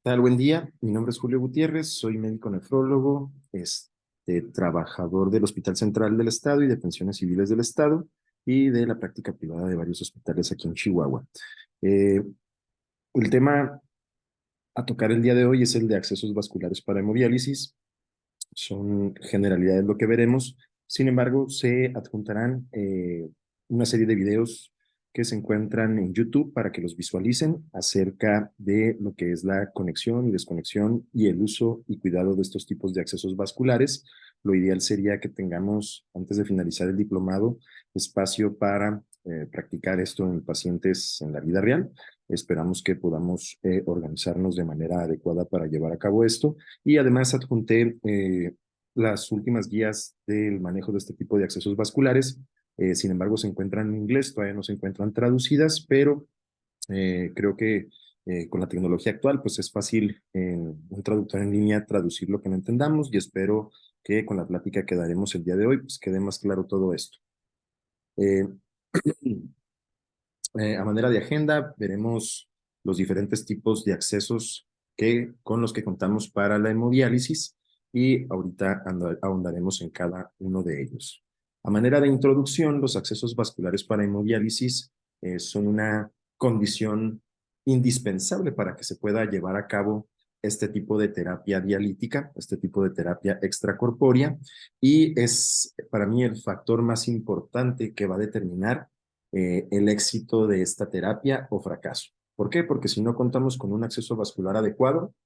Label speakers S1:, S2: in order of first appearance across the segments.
S1: Tal? Buen día, mi nombre es Julio Gutiérrez, soy médico nefrólogo, trabajador del Hospital Central del Estado y de Pensiones Civiles del Estado y de la práctica privada de varios hospitales aquí en Chihuahua. Eh, el tema a tocar el día de hoy es el de accesos vasculares para hemodiálisis. Son generalidades lo que veremos. Sin embargo, se adjuntarán una serie de videos que se encuentran en YouTube para que los visualicen acerca de lo que es la conexión y desconexión y el uso y cuidado de estos tipos de accesos vasculares. Lo ideal sería que tengamos, antes de finalizar el diplomado, espacio para practicar esto en pacientes en la vida real. Esperamos que podamos organizarnos de manera adecuada para llevar a cabo esto. Y además adjunté las últimas guías del manejo de este tipo de accesos vasculares. Sin embargo, se encuentran en inglés, todavía no se encuentran traducidas, pero creo que con la tecnología actual, pues es fácil en un traductor en línea traducir lo que no entendamos y espero que con la plática que daremos el día de hoy, pues quede más claro todo esto. Eh, a manera de agenda, veremos los diferentes tipos de accesos con los que contamos para la hemodiálisis y ahorita ahondaremos en cada uno de ellos. A manera de introducción, los accesos vasculares para hemodiálisis son una condición indispensable para que se pueda llevar a cabo este tipo de terapia dialítica, este tipo de terapia extracorpórea, y es para mí el factor más importante que va a determinar el éxito de esta terapia o fracaso. ¿Por qué? Porque si no contamos con un acceso vascular adecuado,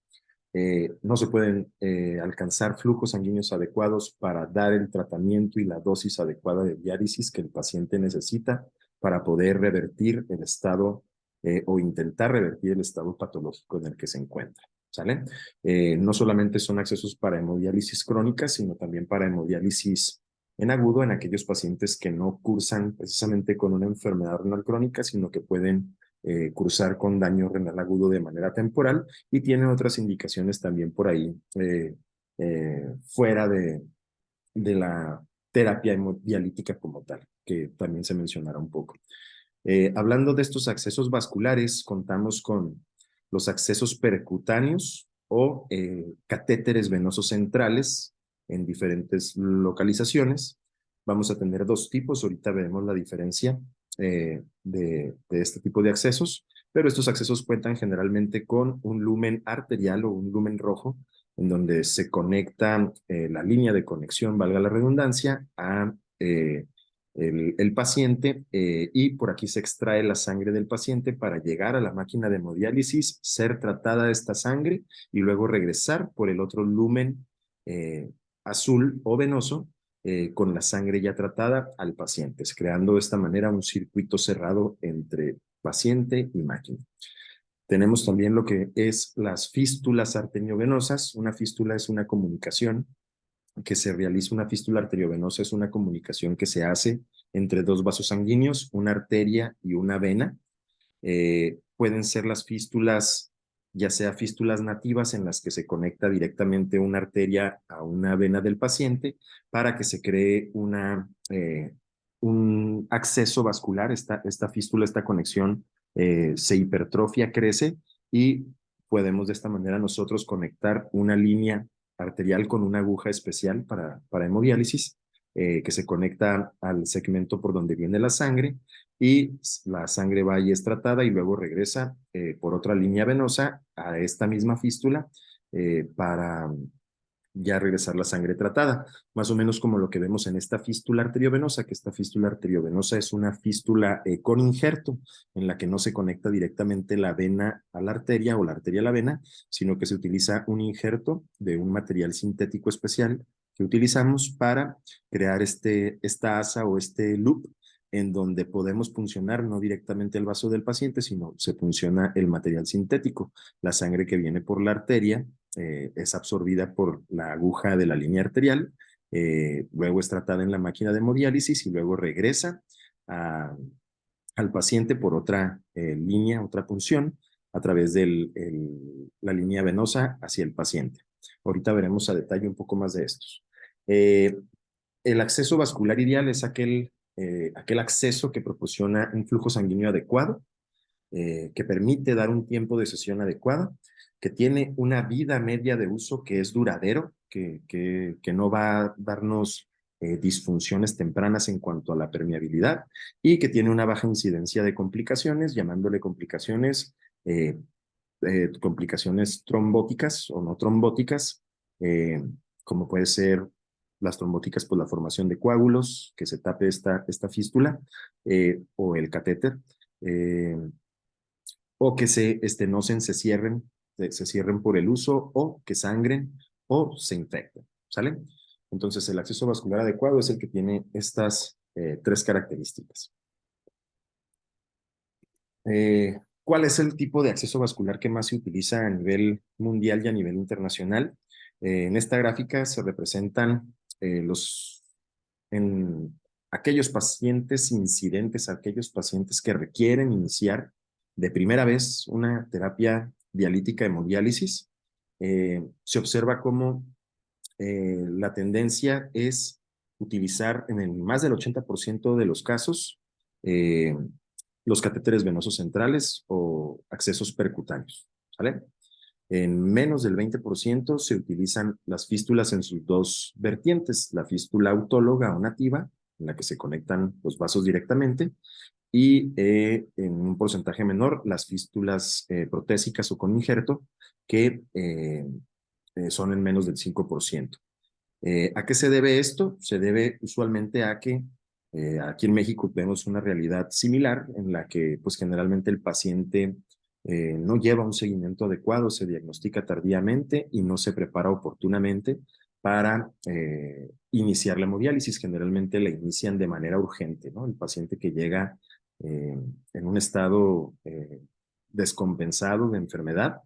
S1: no se pueden alcanzar flujos sanguíneos adecuados para dar el tratamiento y la dosis adecuada de diálisis que el paciente necesita para poder revertir el estado o intentar revertir el estado patológico en el que se encuentra. ¿Sale? No solamente son accesos para hemodiálisis crónica, sino también para hemodiálisis en agudo en aquellos pacientes que no cursan precisamente con una enfermedad renal crónica, sino que pueden cursar con daño renal agudo de manera temporal y tienen otras indicaciones también por ahí fuera de la terapia hemodialítica como tal, que también se mencionará un poco. Hablando de estos accesos vasculares, contamos con los accesos percutáneos o catéteres venosos centrales en diferentes localizaciones. Vamos a tener dos tipos, ahorita veremos la diferencia de este tipo de accesos, pero estos accesos cuentan generalmente con un lumen arterial o un lumen rojo, en donde se conecta la línea de conexión, valga la redundancia, a el paciente y por aquí se extrae la sangre del paciente para llegar a la máquina de hemodiálisis, ser tratada esta sangre y luego regresar por el otro lumen azul o venoso con la sangre ya tratada al paciente, creando de esta manera un circuito cerrado entre paciente y máquina. Tenemos también lo que es las fístulas arteriovenosas. Una fístula es una comunicación que se realiza, una fístula arteriovenosa es una comunicación que se hace entre dos vasos sanguíneos, una arteria y una vena. Pueden ser las fístulas, ya sea fístulas nativas en las que se conecta directamente una arteria a una vena del paciente para que se cree un acceso vascular. Esta fístula, esta conexión se hipertrofia, crece y podemos de esta manera nosotros conectar una línea arterial con una aguja especial para hemodiálisis que se conecta al segmento por donde viene la sangre y la sangre va y es tratada y luego regresa por otra línea venosa a esta misma fístula para ya regresar la sangre tratada, más o menos como lo que vemos en esta fístula arteriovenosa, que esta fístula arteriovenosa es una fístula con injerto, en la que no se conecta directamente la vena a la arteria o la arteria a la vena, sino que se utiliza un injerto de un material sintético especial que utilizamos para crear esta asa o este loop en donde podemos funcionar no directamente el vaso del paciente, sino se funciona el material sintético, la sangre que viene por la arteria es absorbida por la aguja de la línea arterial, luego es tratada en la máquina de hemodiálisis y luego regresa al paciente por otra línea, otra punción, a través de la línea venosa hacia el paciente. Ahorita veremos a detalle un poco más de estos. El acceso vascular ideal es aquel acceso que proporciona un flujo sanguíneo adecuado, que permite dar un tiempo de sesión adecuada que tiene una vida media de uso que es duradero, que no va a darnos disfunciones tempranas en cuanto a la permeabilidad y que tiene una baja incidencia de complicaciones, llamándole complicaciones trombóticas o no trombóticas, eh, como puede ser las trombóticas por la formación de coágulos, que se tape esta fístula, o el catéter, eh, o que se estenosen, se cierren por el uso, o que sangren, o se infecten, ¿sale? Entonces, el acceso vascular adecuado es el que tiene estas tres características. ¿Cuál es el tipo de acceso vascular que más se utiliza a nivel mundial y a nivel internacional? En esta gráfica se representan en aquellos pacientes incidentes, aquellos pacientes que requieren iniciar de primera vez una terapia dialítica hemodiálisis. Se observa cómo la tendencia es utilizar en el más del 80% de los casos eh, los catéteres venosos centrales o accesos percutáneos, ¿sale? En menos del 20% se utilizan las fístulas en sus dos vertientes, la fístula autóloga o nativa, en la que se conectan los vasos directamente, y en un porcentaje menor las fístulas protésicas o con injerto, que son en menos del 5%. ¿A qué se debe esto? Se debe usualmente a que aquí en México vemos una realidad similar en la que pues generalmente el paciente no lleva un seguimiento adecuado, se diagnostica tardíamente y no se prepara oportunamente para iniciar la hemodiálisis. Generalmente la inician de manera urgente, ¿no? El paciente que llega en un estado descompensado de enfermedad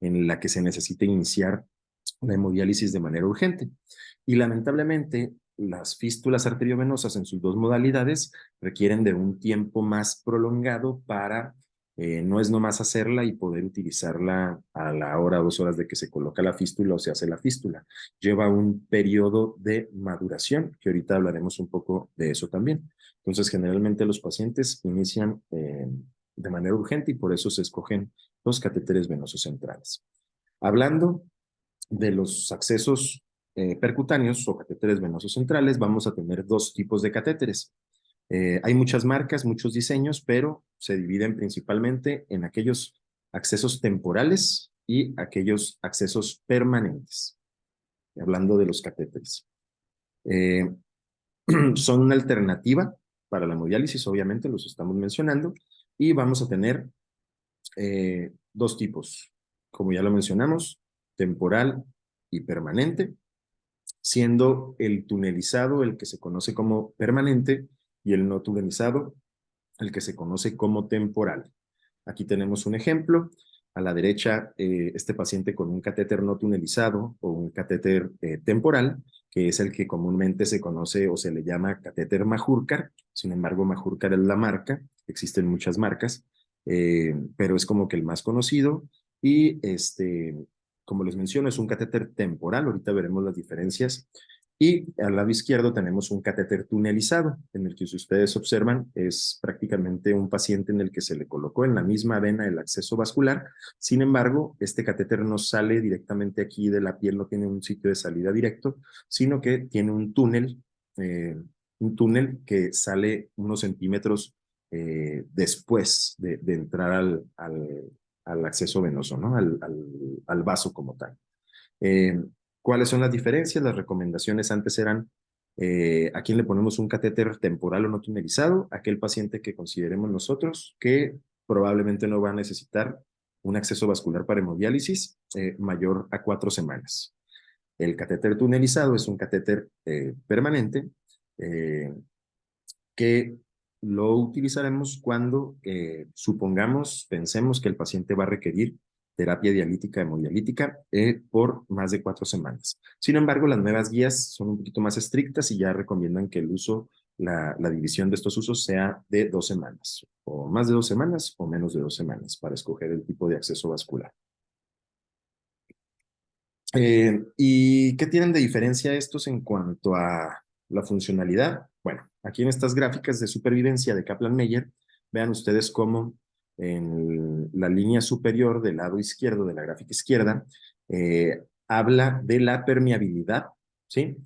S1: en la que se necesita iniciar la hemodiálisis de manera urgente. Y lamentablemente, las fístulas arteriovenosas en sus dos modalidades requieren de un tiempo más prolongado para no es nomás hacerla y poder utilizarla a la hora o 2 horas de que se coloca la fístula o se hace la fístula. Lleva un periodo de maduración, que ahorita hablaremos un poco de eso también. Entonces, generalmente los pacientes inician de manera urgente y por eso se escogen los catéteres venosos centrales. Hablando de los accesos percutáneos o catéteres venosos centrales, vamos a tener dos tipos de catéteres. Hay muchas marcas, muchos diseños, pero se dividen principalmente en aquellos accesos temporales y aquellos accesos permanentes, hablando de los catéteres. Eh, son una alternativa para la hemodiálisis, obviamente, los estamos mencionando, y vamos a tener dos tipos, como ya lo mencionamos, temporal y permanente, siendo el tunelizado el que se conoce como permanente y el no tunelizado el que se conoce como temporal. Aquí tenemos un ejemplo. A la derecha, este paciente con un catéter no tunelizado o un catéter temporal, que es el que comúnmente se conoce o se le llama catéter Majorcar. Sin embargo, Majorcar es la marca, existen muchas marcas, pero es como que el más conocido. Y como les menciono, es un catéter temporal. Ahorita veremos las diferencias. Y al lado izquierdo tenemos un catéter tunelizado, en el que si ustedes observan es prácticamente un paciente en el que se le colocó en la misma vena el acceso vascular. Sin embargo, este catéter no sale directamente aquí de la piel, no tiene un sitio de salida directo, sino que tiene un túnel que sale unos centímetros después de entrar al acceso venoso, ¿no? Al vaso como tal. Eh, ¿Cuáles son las diferencias? Las recomendaciones antes eran a quién le ponemos un catéter temporal o no tunelizado, aquel paciente que consideremos nosotros que probablemente no va a necesitar un acceso vascular para hemodiálisis mayor a 4 semanas. El catéter tunelizado es un catéter permanente eh, que lo utilizaremos cuando pensemos que el paciente va a requerir terapia dialítica hemodialítica por más de 4 semanas. Sin embargo, las nuevas guías son un poquito más estrictas y ya recomiendan que el uso, la división de estos usos sea de 2 semanas, o más de 2 semanas o menos de 2 semanas para escoger el tipo de acceso vascular. ¿Y qué tienen de diferencia estos en cuanto a la funcionalidad? Bueno, aquí en estas gráficas de supervivencia de Kaplan-Meier, vean ustedes cómo en la línea superior del lado izquierdo de la gráfica izquierda, habla de la permeabilidad, ¿sí?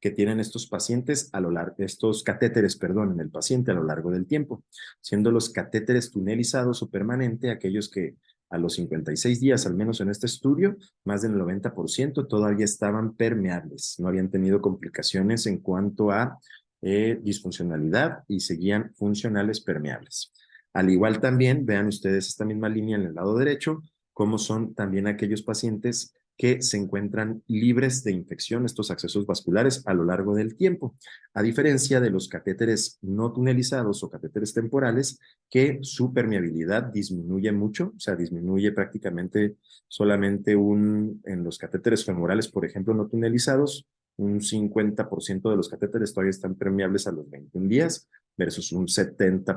S1: Que tienen estos pacientes a lo largo, estos catéteres, perdón, en el paciente a lo largo del tiempo, siendo los catéteres tunelizados o permanente aquellos que a los 56 días, al menos en este estudio, más del 90% todavía estaban permeables, no habían tenido complicaciones en cuanto a disfuncionalidad y seguían funcionales permeables. Al igual también, vean ustedes esta misma línea en el lado derecho, cómo son también aquellos pacientes que se encuentran libres de infección, estos accesos vasculares a lo largo del tiempo, a diferencia de los catéteres no tunelizados o catéteres temporales, que su permeabilidad disminuye mucho, o sea, disminuye prácticamente solamente en los catéteres femorales, por ejemplo, no tunelizados, un 50% de los catéteres todavía están permeables a los 21 días, versus un 70%,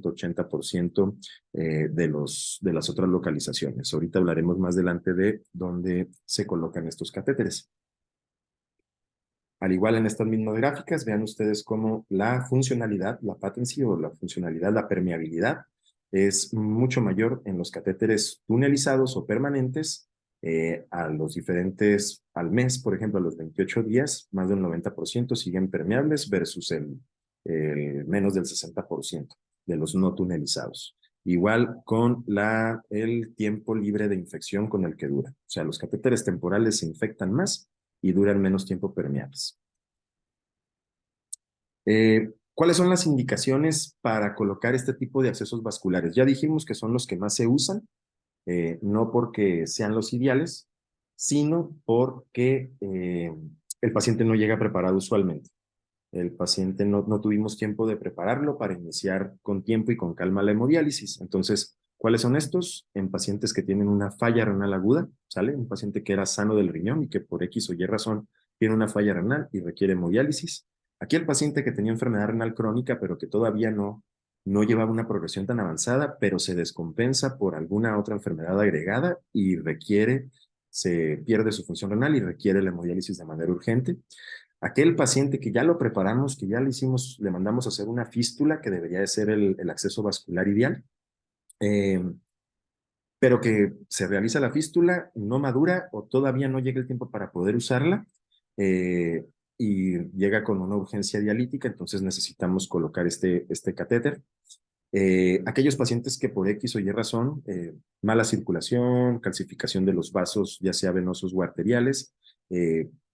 S1: 80% de las otras localizaciones. Ahorita hablaremos más adelante de dónde se colocan estos catéteres. Al igual en estas mismas gráficas, vean ustedes cómo la funcionalidad, la patency o la funcionalidad, la permeabilidad, es mucho mayor en los catéteres tunelizados o permanentes a los diferentes, al mes, por ejemplo, a los 28 días, más del 90% siguen permeables versus el menos del 60% de los no tunelizados. Igual con el tiempo libre de infección con el que dura. O sea, los catéteres temporales se infectan más y duran menos tiempo permeables. ¿Cuáles son las indicaciones para colocar este tipo de accesos vasculares? Ya dijimos que son los que más se usan, no porque sean los ideales, sino porque el paciente no llega preparado usualmente. El paciente no tuvimos tiempo de prepararlo para iniciar con tiempo y con calma la hemodiálisis. Entonces, ¿cuáles son estos? En pacientes que tienen una falla renal aguda, ¿sale? Un paciente que era sano del riñón y que por X o Y razón tiene una falla renal y requiere hemodiálisis. Aquí el paciente que tenía enfermedad renal crónica, pero que todavía no llevaba una progresión tan avanzada, pero se descompensa por alguna otra enfermedad agregada y se pierde su función renal y requiere la hemodiálisis de manera urgente. Aquel paciente que ya lo preparamos, que ya le hicimos, le mandamos a hacer una fístula, que debería de ser el acceso vascular ideal, eh, pero que se realiza la fístula, no madura o todavía no llega el tiempo para poder usarla eh, y llega con una urgencia dialítica, entonces necesitamos colocar este catéter. Aquellos pacientes que por X o Y razón, mala circulación, calcificación de los vasos, ya sea venosos o arteriales,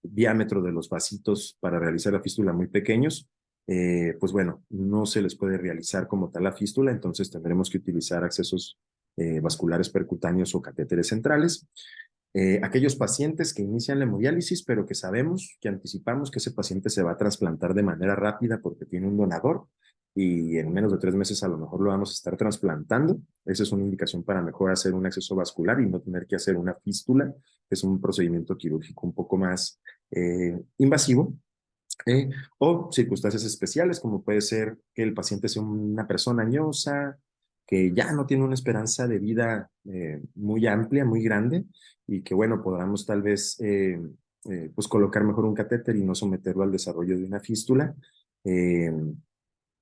S1: diámetro de los vasitos para realizar la fístula muy pequeños, pues bueno, no se les puede realizar como tal la fístula, entonces tendremos que utilizar accesos vasculares percutáneos o catéteres centrales. Aquellos pacientes que inician la hemodiálisis, pero que sabemos, que anticipamos que ese paciente se va a trasplantar de manera rápida porque tiene un donador y en menos de 3 meses a lo mejor lo vamos a estar trasplantando. Esa es una indicación para mejor hacer un acceso vascular y no tener que hacer una fístula, que es un procedimiento quirúrgico un poco más invasivo. Eh, o circunstancias especiales, como puede ser que el paciente sea una persona añosa, que ya no tiene una esperanza de vida muy amplia, muy grande, y que, bueno, podamos tal vez pues colocar mejor un catéter y no someterlo al desarrollo de una fístula. Eh,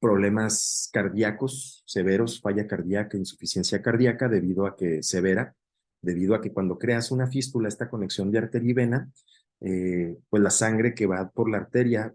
S1: Problemas cardíacos severos, falla cardíaca, insuficiencia cardíaca, debido a que cuando creas una fístula, esta conexión de arteria y vena, pues la sangre que va por la arteria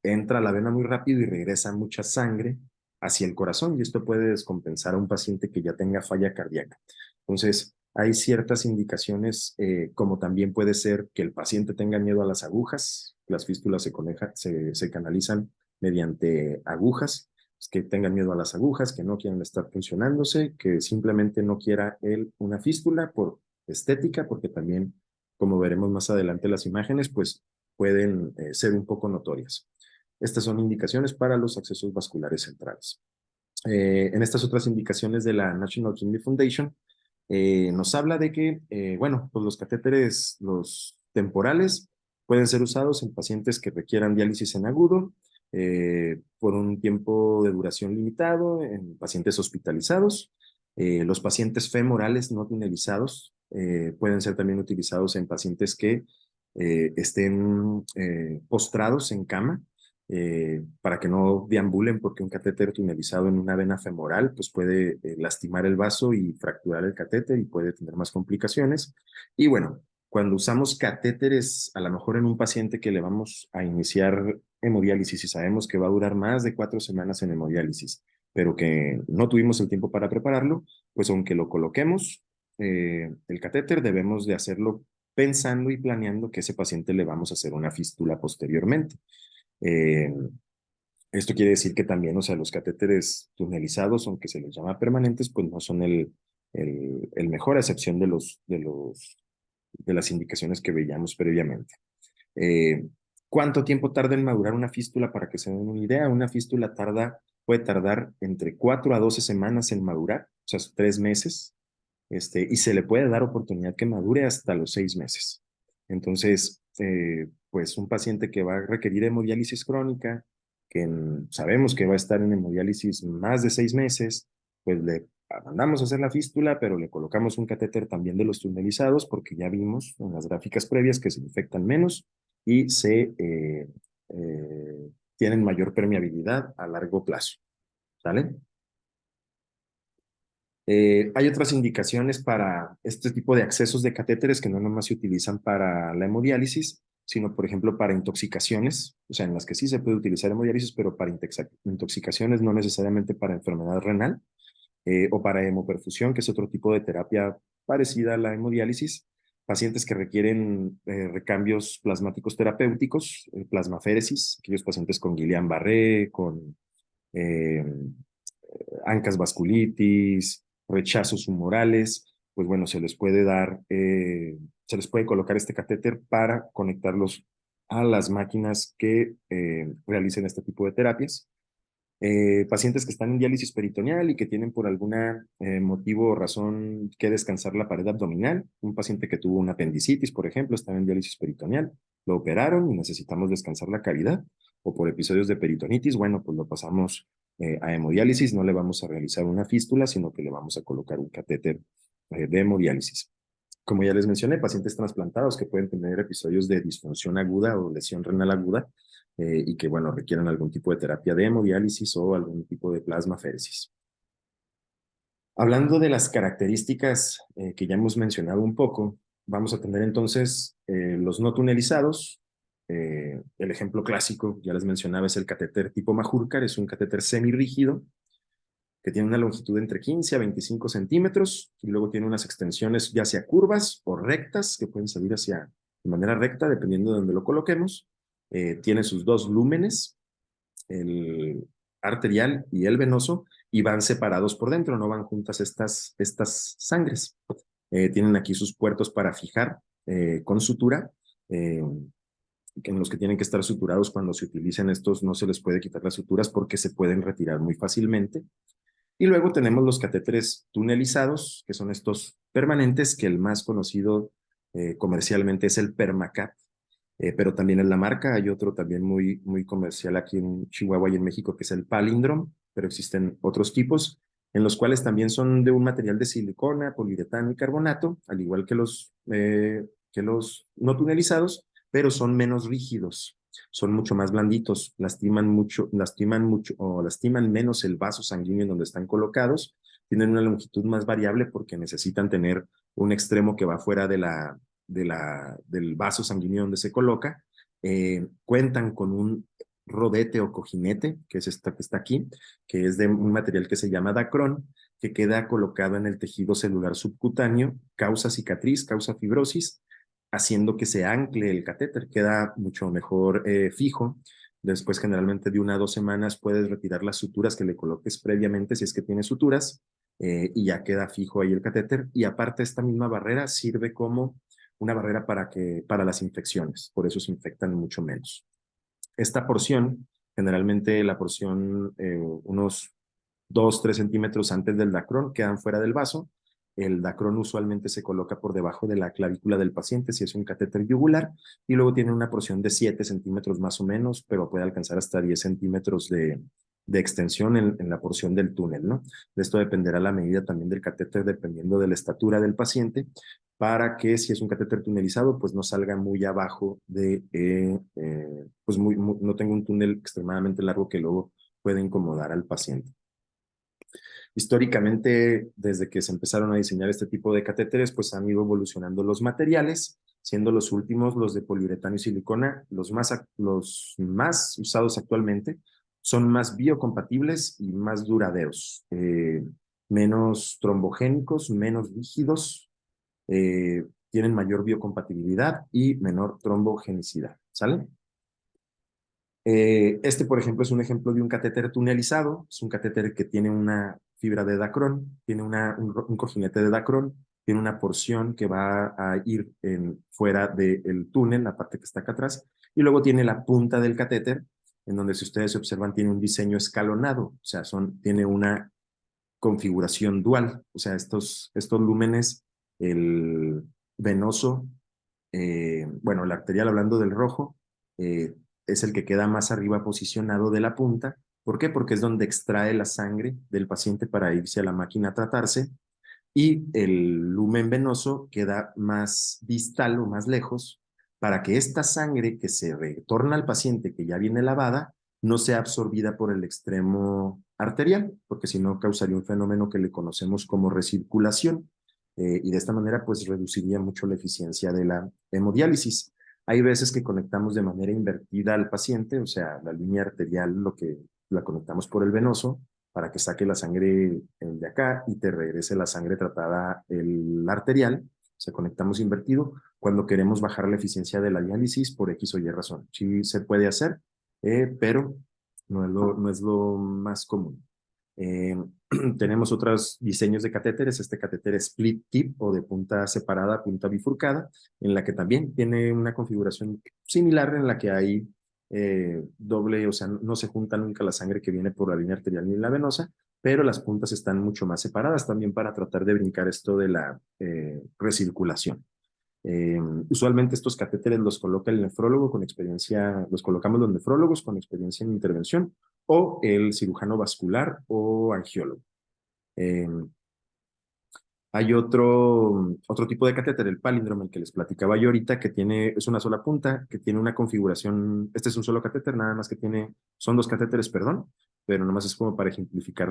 S1: entra a la vena muy rápido y regresa mucha sangre hacia el corazón y esto puede descompensar a un paciente que ya tenga falla cardíaca. Entonces, hay ciertas indicaciones, como también puede ser que el paciente tenga miedo a las agujas, las fístulas se canalizan mediante agujas, que tengan miedo a las agujas, que no quieran estar funcionándose, que simplemente no quiera él una fístula por estética, porque también, como veremos más adelante las imágenes, pues pueden ser un poco notorias. Estas son indicaciones para los accesos vasculares centrales. En estas otras indicaciones de la National Kidney Foundation, nos habla de que, bueno, pues los catéteres, los temporales, pueden ser usados en pacientes que requieran diálisis en agudo, por un tiempo de duración limitado, en pacientes hospitalizados. Los pacientes femorales no tunelizados pueden ser también utilizados en pacientes que estén postrados en cama, para que no deambulen, porque un catéter tunelizado en una vena femoral pues puede lastimar el vaso y fracturar el catéter y puede tener más complicaciones. Y bueno, cuando usamos catéteres, a lo mejor en un paciente que le vamos a iniciar hemodiálisis y sabemos que va a durar más de 4 semanas en hemodiálisis, pero que no tuvimos el tiempo para prepararlo, pues aunque lo coloquemos, el catéter debemos de hacerlo pensando y planeando que ese paciente le vamos a hacer una fístula posteriormente. Eh, Esto quiere decir que también, o sea, los catéteres tunelizados, aunque se les llama permanentes, pues no son el mejor, a excepción de las indicaciones que veíamos previamente. Eh, ¿Cuánto tiempo tarda en madurar una fístula? Para que se den una idea, una fístula puede tardar entre 4 a 12 semanas en madurar, o sea, 3 meses, y se le puede dar oportunidad que madure hasta los 6 meses. Entonces, pues un paciente que va a requerir hemodiálisis crónica, sabemos que va a estar en hemodiálisis más de 6 meses, pues le mandamos a hacer la fístula, pero le colocamos un catéter también de los tunelizados, porque ya vimos en las gráficas previas que se infectan menos y tienen mayor permeabilidad a largo plazo. ¿Sale? Hay otras indicaciones para este tipo de accesos de catéteres que no nomás se utilizan para la hemodiálisis, sino, por ejemplo, para intoxicaciones, o sea, en las que sí se puede utilizar hemodiálisis, pero para intoxicaciones, no necesariamente para enfermedad renal, o para hemoperfusión, que es otro tipo de terapia parecida a la hemodiálisis. Pacientes que requieren recambios plasmáticos terapéuticos, plasmaféresis, aquellos pacientes con Guillain-Barré, con eh, ancas vasculitis, rechazos humorales, pues bueno, se les puede colocar este catéter para conectarlos a las máquinas que realicen este tipo de terapias. Pacientes que están en diálisis peritoneal y que tienen por algún motivo o razón que descansar la pared abdominal. Un paciente que tuvo una apendicitis, por ejemplo, estaba en diálisis peritoneal, lo operaron y necesitamos descansar la cavidad, o por episodios de peritonitis, bueno, pues lo pasamos a hemodiálisis, no le vamos a realizar una fístula, sino que le vamos a colocar un catéter de hemodiálisis. Como ya les mencioné, pacientes trasplantados que pueden tener episodios de disfunción aguda o lesión renal aguda, y que, bueno, requieren algún tipo de terapia de hemodiálisis o algún tipo de plasmaféresis. Hablando de las características que ya hemos mencionado un poco, vamos a tener entonces los no tunelizados. El ejemplo clásico, ya les mencionaba, es el catéter tipo Majurcar, es un catéter semirrígido que tiene una longitud entre 15 a 25 centímetros y luego tiene unas extensiones ya sea curvas o rectas que pueden salir de manera recta dependiendo de donde lo coloquemos. Tiene sus dos lúmenes, el arterial y el venoso, y van separados por dentro, no van juntas estas sangres. Tienen aquí sus puertos para fijar con sutura, en los que tienen que estar suturados. Cuando se utilicen estos no se les puede quitar las suturas porque se pueden retirar muy fácilmente. Y luego tenemos los catéteres tunelizados, que son estos permanentes, que el más conocido comercialmente es el Permacat, pero también en la marca hay otro también muy, muy comercial aquí en Chihuahua y en México, que es el Palindrom, pero existen otros tipos, en los cuales también son de un material de silicona, poliuretano y carbonato, al igual que los no tunelizados, pero son menos rígidos, son mucho más blanditos, lastiman mucho o lastiman menos el vaso sanguíneo en donde están colocados, tienen una longitud más variable porque necesitan tener un extremo que va fuera del vaso sanguíneo donde se coloca. Cuentan con un rodete o cojinete, que es esta que está aquí, que es de un material que se llama dacrón, que queda colocado en el tejido celular subcutáneo, causa cicatriz, causa fibrosis, haciendo que se ancle el catéter, queda mucho mejor fijo. Después, generalmente de 1 a 2 semanas, puedes retirar las suturas que le coloques previamente, si es que tiene suturas, y ya queda fijo ahí el catéter. Y aparte, esta misma barrera sirve como una barrera para las infecciones, por eso se infectan mucho menos. Esta porción, generalmente la porción unos 2, 3 centímetros antes del dacrón, quedan fuera del vaso. El dacrón usualmente se coloca por debajo de la clavícula del paciente si es un catéter yugular, y luego tiene una porción de 7 centímetros más o menos, pero puede alcanzar hasta 10 centímetros de extensión en la porción del túnel, ¿no? De esto dependerá la medida también del catéter, dependiendo de la estatura del paciente, para que si es un catéter tunelizado, pues no salga muy abajo de, pues no tenga un túnel extremadamente largo que luego puede incomodar al paciente. Históricamente, desde que se empezaron a diseñar este tipo de catéteres, pues han ido evolucionando los materiales, siendo los últimos los de poliuretano y silicona, los más usados actualmente, son más biocompatibles y más duraderos, menos trombogénicos, menos rígidos, tienen mayor biocompatibilidad y menor trombogenicidad, ¿sale? Este, por ejemplo, es un ejemplo de un catéter tunelizado. Es un catéter que tiene una fibra de Dacron, tiene un cojinete de Dacron, tiene una porción que va a ir fuera del túnel, la parte que está acá atrás, y luego tiene la punta del catéter, en donde si ustedes observan tiene un diseño escalonado, o sea, tiene una configuración dual, o sea, estos lúmenes, el venoso, bueno, el arterial hablando del rojo, es el que queda más arriba posicionado de la punta. ¿Por qué? Porque es donde extrae la sangre del paciente para irse a la máquina a tratarse, y el lumen venoso queda más distal o más lejos para que esta sangre que se retorna al paciente que ya viene lavada no sea absorbida por el extremo arterial, porque si no causaría un fenómeno que le conocemos como recirculación, y de esta manera pues reduciría mucho la eficiencia de la hemodiálisis. Hay veces que conectamos de manera invertida al paciente, o sea, la línea arterial lo que la conectamos por el venoso, para que saque la sangre de acá y te regrese la sangre tratada el arterial. Se conectamos invertido cuando queremos bajar la eficiencia de la diálisis por X o Y razón. Sí se puede hacer, pero no es lo más común. Eh, tenemos otros diseños de catéteres, este catéter split tip o de punta separada, punta bifurcada, en la que también tiene una configuración similar en la que hay doble, o sea, no se junta nunca la sangre que viene por la línea arterial ni la venosa, pero las puntas están mucho más separadas también para tratar de brincar esto de la recirculación. Usualmente estos catéteres los coloca el nefrólogo con experiencia, los colocamos los nefrólogos con experiencia en intervención o el cirujano vascular o angiólogo. Eh, Hay otro tipo de catéter, el palíndromo, el que les platicaba yo ahorita, que es una sola punta, que tiene una configuración, este es un solo catéter, nada más que son dos catéteres, perdón, pero nomás es como para ejemplificar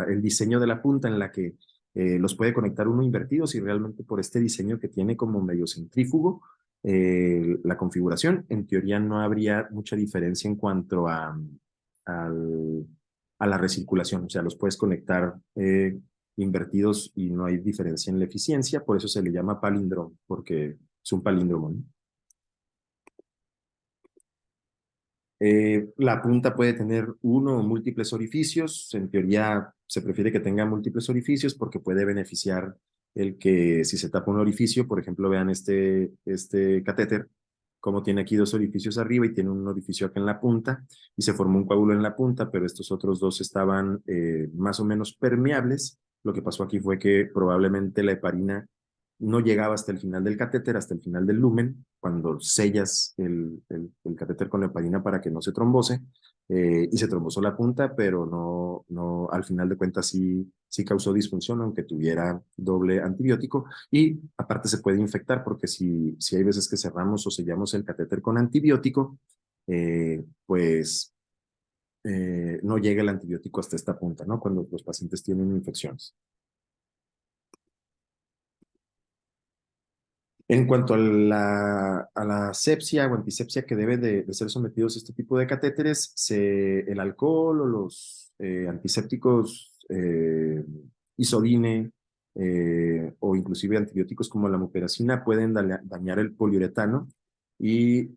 S1: el diseño de la punta en la que los puede conectar uno invertidos y realmente por este diseño que tiene como medio centrífugo, la configuración, en teoría no habría mucha diferencia en cuanto al- a la recirculación, o sea, los puedes conectar invertidos y no hay diferencia en la eficiencia, por eso se le llama palíndromo, porque es un palíndromo, ¿no? La punta puede tener uno o múltiples orificios, en teoría se prefiere que tenga múltiples orificios porque puede beneficiar el que si se tapa un orificio, por ejemplo, vean este catéter, como tiene aquí dos orificios arriba y tiene un orificio acá en la punta, y se formó un coágulo en la punta, pero estos otros dos estaban más o menos permeables. Lo que pasó aquí fue que probablemente la heparina no llegaba hasta el final del catéter, hasta el final del lumen, cuando sellas el catéter con heparina para que no se trombose, y se trombosó la punta, pero al final de cuentas sí causó disfunción, aunque tuviera doble antibiótico, y aparte se puede infectar, porque si hay veces que cerramos o sellamos el catéter con antibiótico, pues no llega el antibiótico hasta esta punta, ¿no? Cuando los pacientes tienen infecciones. En cuanto a la sepsia o antisepsia que debe de ser sometidos a este tipo de catéteres, el alcohol o los antisépticos isodine, o inclusive antibióticos como la mupiracina pueden dañar el poliuretano y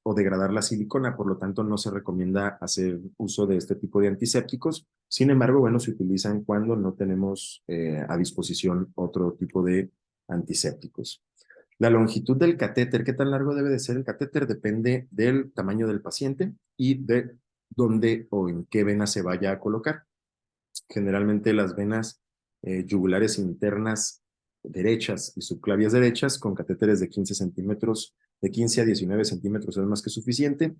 S1: o degradar la silicona, por lo tanto no se recomienda hacer uso de este tipo de antisépticos. Sin embargo, bueno, se utilizan cuando no tenemos a disposición otro tipo de antisépticos. La longitud del catéter, ¿qué tan largo debe de ser el catéter? Depende del tamaño del paciente y de dónde o en qué vena se vaya a colocar. Generalmente las venas yugulares internas derechas y subclavias derechas con catéteres de 15 centímetros, de 15 a 19 centímetros es más que suficiente.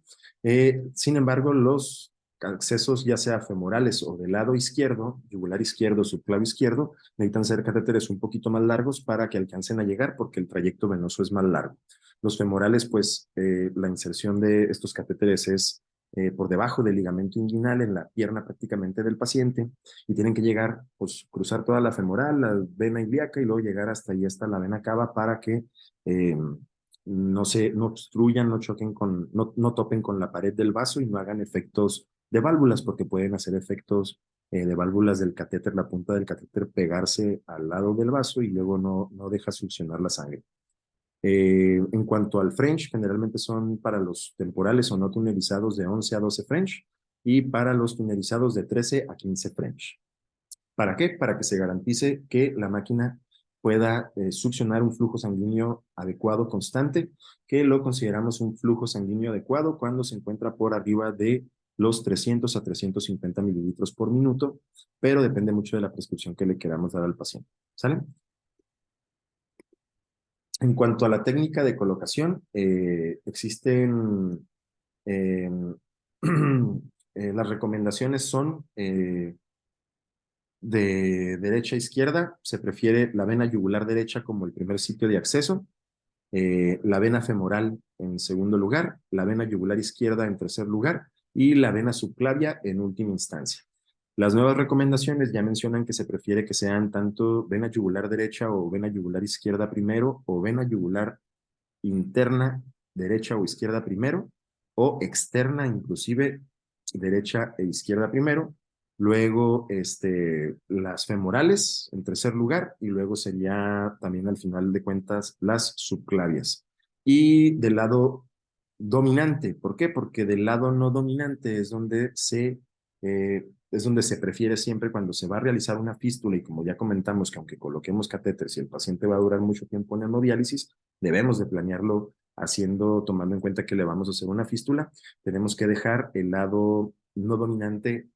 S1: Sin embargo, los accesos ya sea femorales o del lado izquierdo, yugular izquierdo, subclavio izquierdo, necesitan ser catéteres un poquito más largos para que alcancen a llegar porque el trayecto venoso es más largo. Los femorales, pues la inserción de estos catéteres es por debajo del ligamento inguinal en la pierna prácticamente del paciente y tienen que llegar, pues cruzar toda la femoral, la vena ilíaca y luego llegar hasta ahí, hasta la vena cava para que no obstruyan, no choquen no topen con la pared del vaso y no hagan efectos de válvulas, porque pueden hacer efectos de válvulas del catéter, la punta del catéter pegarse al lado del vaso y luego no deja succionar la sangre. En cuanto al French, generalmente son para los temporales o no tunelizados de 11 a 12 French y para los tunelizados de 13 a 15 French. ¿Para qué? Para que se garantice que la máquina pueda succionar un flujo sanguíneo adecuado, constante, que lo consideramos un flujo sanguíneo adecuado cuando se encuentra por arriba de los 300 a 350 mililitros por minuto, pero depende mucho de la prescripción que le queramos dar al paciente. ¿Sale? En cuanto a la técnica de colocación, existen eh, las recomendaciones son de derecha a izquierda, se prefiere la vena yugular derecha como el primer sitio de acceso, la vena femoral en segundo lugar, la vena yugular izquierda en tercer lugar y la vena subclavia en última instancia. Las nuevas recomendaciones ya mencionan que se prefiere que sean tanto vena yugular derecha o vena yugular izquierda primero o vena yugular interna derecha o izquierda primero o externa inclusive derecha e izquierda primero, luego las femorales en tercer lugar y luego sería también al final de cuentas las subclavias. Y del lado dominante, ¿por qué? Porque del lado no dominante es donde se prefiere siempre cuando se va a realizar una fístula y como ya comentamos que aunque coloquemos catéteres y el paciente va a durar mucho tiempo en hemodiálisis, debemos de planearlo tomando en cuenta que le vamos a hacer una fístula, tenemos que dejar el lado no dominante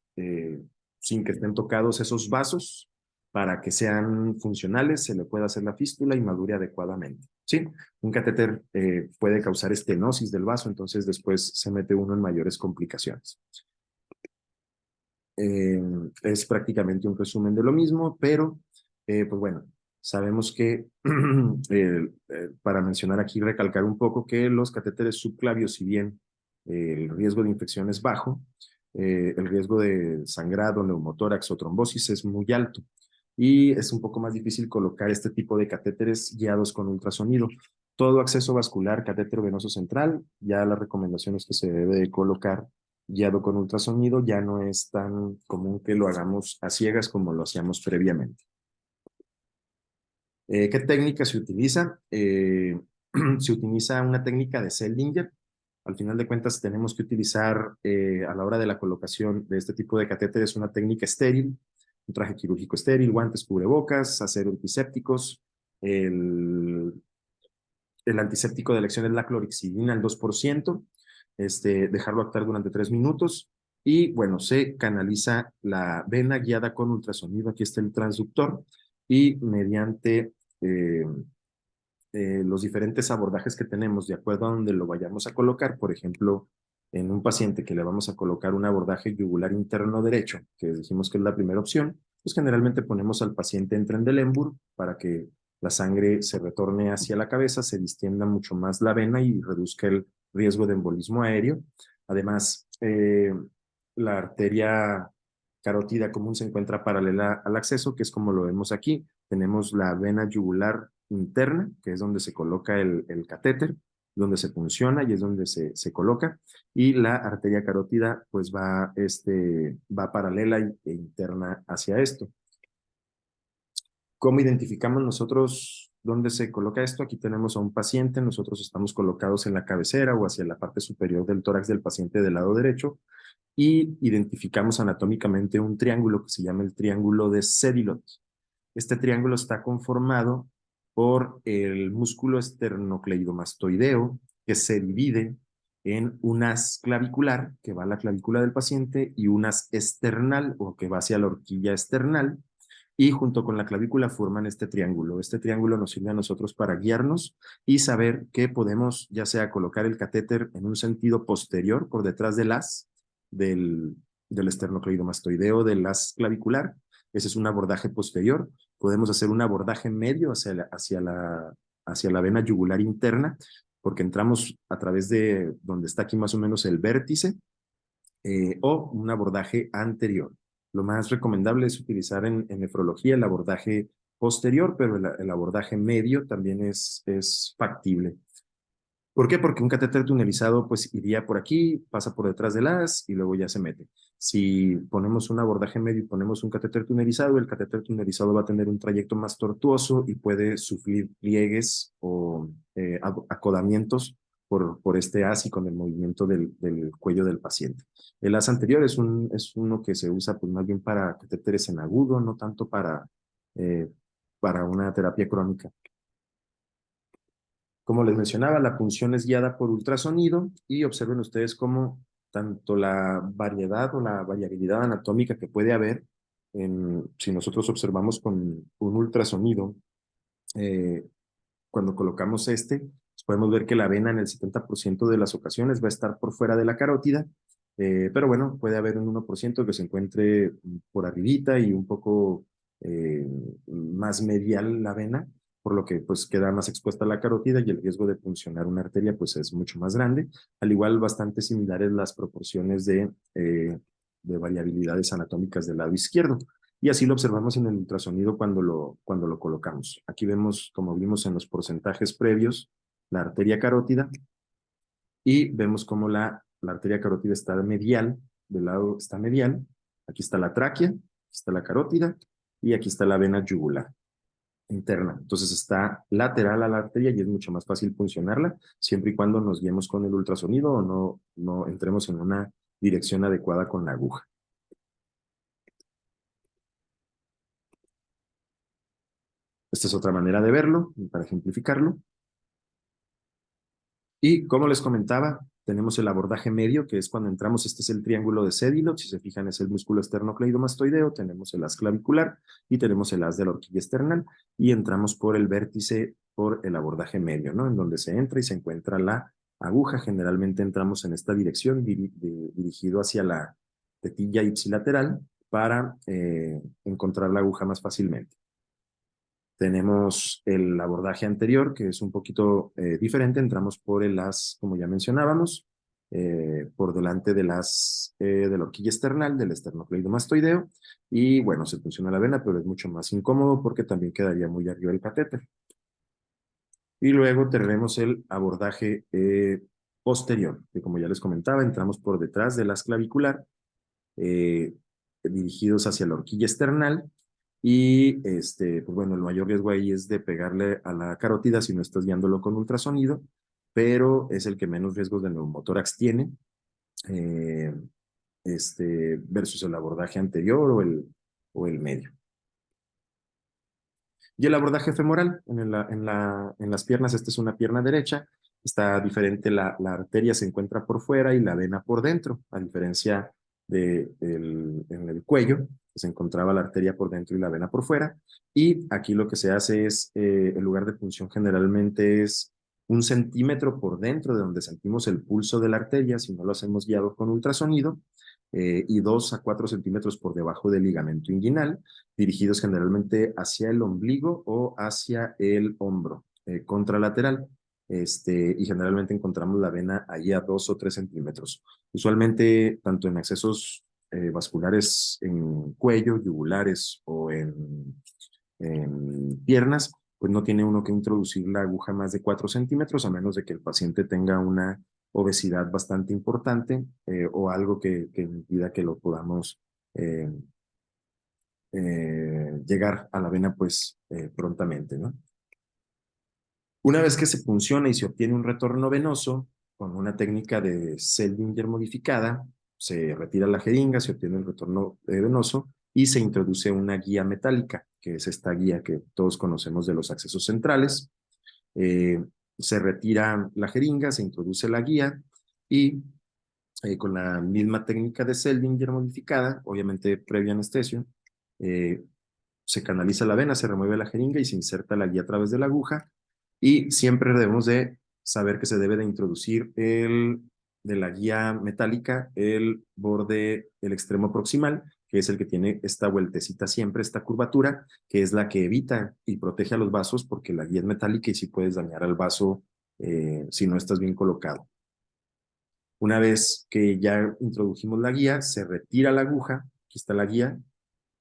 S1: sin que estén tocados esos vasos para que sean funcionales, se le pueda hacer la fístula y madure adecuadamente. ¿Sí? Un catéter puede causar estenosis del vaso, entonces después se mete uno en mayores complicaciones. Es prácticamente un resumen de lo mismo, pero pues bueno, sabemos que para mencionar aquí, recalcar un poco que los catéteres subclavios, si bien el riesgo de infección es bajo, el riesgo de sangrado, neumotórax o trombosis es muy alto y es un poco más difícil colocar este tipo de catéteres guiados con ultrasonido. Todo acceso vascular, catéter venoso central, ya las recomendaciones que se debe colocar guiado con ultrasonido ya no es tan común que lo hagamos a ciegas como lo hacíamos previamente. ¿Qué técnica se utiliza? Se utiliza una técnica de Seldinger. Al final de cuentas tenemos que utilizar a la hora de la colocación de este tipo de catéteres una técnica estéril, un traje quirúrgico estéril, guantes, cubrebocas, acero antisépticos. El antiséptico de elección es la clorixidina al 2%, dejarlo actuar durante 3 minutos y bueno, se canaliza la vena guiada con ultrasonido, aquí está el transductor y mediante los diferentes abordajes que tenemos de acuerdo a donde lo vayamos a colocar, por ejemplo, en un paciente que le vamos a colocar un abordaje yugular interno derecho, que dijimos que es la primera opción, pues generalmente ponemos al paciente en Trendelenburg para que la sangre se retorne hacia la cabeza, se distienda mucho más la vena y reduzca el riesgo de embolismo aéreo. Además, la arteria carótida común se encuentra paralela al acceso, que es como lo vemos aquí. Tenemos la vena yugular interna, que es donde se coloca el catéter, donde se funciona y es donde se coloca, y la arteria carótida pues va paralela e interna hacia esto. ¿Cómo identificamos nosotros dónde se coloca esto? Aquí tenemos a un paciente, nosotros estamos colocados en la cabecera o hacia la parte superior del tórax del paciente del lado derecho y identificamos anatómicamente un triángulo que se llama el triángulo de Sedilot. Este triángulo está conformado por el músculo esternocleidomastoideo que se divide en un as clavicular que va a la clavícula del paciente y un as esternal o que va hacia la horquilla esternal y junto con la clavícula forman este triángulo. Este triángulo nos sirve a nosotros para guiarnos y saber que podemos ya sea colocar el catéter en un sentido posterior por detrás del as del esternocleidomastoideo del haz clavicular. Ese es un abordaje posterior. Podemos hacer un abordaje medio hacia la vena yugular interna, porque entramos a través de donde está aquí más o menos el vértice, o un abordaje anterior. Lo más recomendable es utilizar en nefrología el abordaje posterior, pero el abordaje medio también es factible. ¿Por qué? Porque un catéter tunelizado pues iría por aquí, pasa por detrás del haz y luego ya se mete. Si ponemos un abordaje medio y ponemos un catéter tunelizado, el catéter tunelizado va a tener un trayecto más tortuoso y puede sufrir pliegues o acodamientos por este haz y con el movimiento del cuello del paciente. El haz anterior es uno que se usa pues más bien para catéteres en agudo, no tanto eh, para una terapia crónica. Como les mencionaba, la punción es guiada por ultrasonido y observen ustedes cómo tanto la variedad o la variabilidad anatómica que puede haber si nosotros observamos con un ultrasonido, eh, cuando colocamos pues podemos ver que la vena en el 70% de las ocasiones va a estar por fuera de la carótida, pero bueno, puede haber un 1% que se encuentre por arribita y un poco eh, más medial la vena, por lo que pues queda más expuesta a la carótida y el riesgo de puncionar una arteria pues es mucho más grande. Al igual, bastante similares las proporciones de variabilidades anatómicas del lado izquierdo. Y así lo observamos en el ultrasonido cuando lo colocamos. Aquí vemos, como vimos en los porcentajes previos, la arteria carótida y vemos cómo la arteria carótida está medial, del lado está medial. Aquí está la tráquea, aquí está la carótida y aquí está la vena yugular interna. Entonces está lateral a la arteria y es mucho más fácil funcionarla, siempre y cuando nos guiemos con el ultrasonido o no entremos en una dirección adecuada con la aguja. Esta es otra manera de verlo, para ejemplificarlo. Y como les comentaba, tenemos el abordaje medio, que es cuando entramos, este es el triángulo de Sedilot, si se fijan es el músculo esternocleidomastoideo, tenemos el haz clavicular y tenemos el haz de la horquilla esternal y entramos por el vértice, por el abordaje medio, ¿no? En donde se entra y se encuentra la aguja. Generalmente entramos en esta dirección dirigido hacia la tetilla ipsilateral para encontrar la aguja más fácilmente. Tenemos el abordaje anterior, que es un poquito diferente. Entramos por el haz, como ya mencionábamos, por delante del haz de la horquilla esternal, del esternocleidomastoideo. Y bueno, se funciona la vena, pero es mucho más incómodo porque también quedaría muy arriba el catéter. Y luego tenemos el abordaje posterior, que como ya les comentaba, entramos por detrás del haz clavicular, eh, dirigidos hacia la horquilla esternal. Y pues bueno, el mayor riesgo ahí es de pegarle a la carótida si no estás guiándolo con ultrasonido, pero es el que menos riesgos de neumotórax tiene, eh, versus el abordaje anterior o el medio. Y el abordaje femoral, en las piernas, esta es una pierna derecha, está diferente, la arteria se encuentra por fuera y la vena por dentro, a diferencia en el cuello, se encontraba la arteria por dentro y la vena por fuera. Y aquí lo que se hace es, el lugar de punción generalmente es 1 centímetro por dentro de donde sentimos el pulso de la arteria, si no lo hacemos guiado con ultrasonido, y 2 a 4 centímetros por debajo del ligamento inguinal, dirigidos generalmente hacia el ombligo o hacia el hombro contralateral. Y generalmente encontramos la vena ahí a 2 o 3 centímetros. Usualmente, tanto en accesos vasculares en cuello, yugulares o en piernas, pues no tiene uno que introducir la aguja más de 4 centímetros, a menos de que el paciente tenga una obesidad bastante importante o algo que impida que lo podamos eh, llegar a la vena pues prontamente, ¿no? Una vez que se funciona y se obtiene un retorno venoso con una técnica de Seldinger modificada, se retira la jeringa, se obtiene el retorno venoso y se introduce una guía metálica, que es esta guía que todos conocemos de los accesos centrales. Eh, Se retira la jeringa, se introduce la guía y con la misma técnica de Seldinger modificada, obviamente previa anestesio, eh, se canaliza la vena, se remueve la jeringa y se inserta la guía a través de la aguja. Y siempre debemos de saber que se debe de introducir de la guía metálica el borde, el extremo proximal, que es el que tiene esta vueltecita siempre, esta curvatura, que es la que evita y protege a los vasos porque la guía es metálica y sí puedes dañar al vaso si no estás bien colocado. Una vez que ya introdujimos la guía, se retira la aguja, aquí está la guía,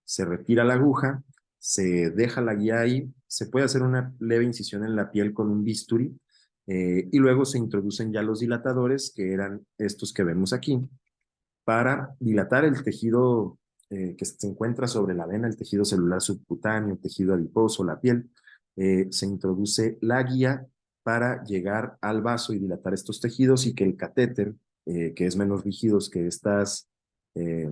S1: se retira la aguja, se deja la guía ahí, se puede hacer una leve incisión en la piel con un bisturí y luego se introducen ya los dilatadores, que eran estos que vemos aquí, para dilatar el tejido que se encuentra sobre la vena, el tejido celular subcutáneo, el tejido adiposo, la piel. Se introduce la guía para llegar al vaso y dilatar estos tejidos y que el catéter, que es menos rígido eh,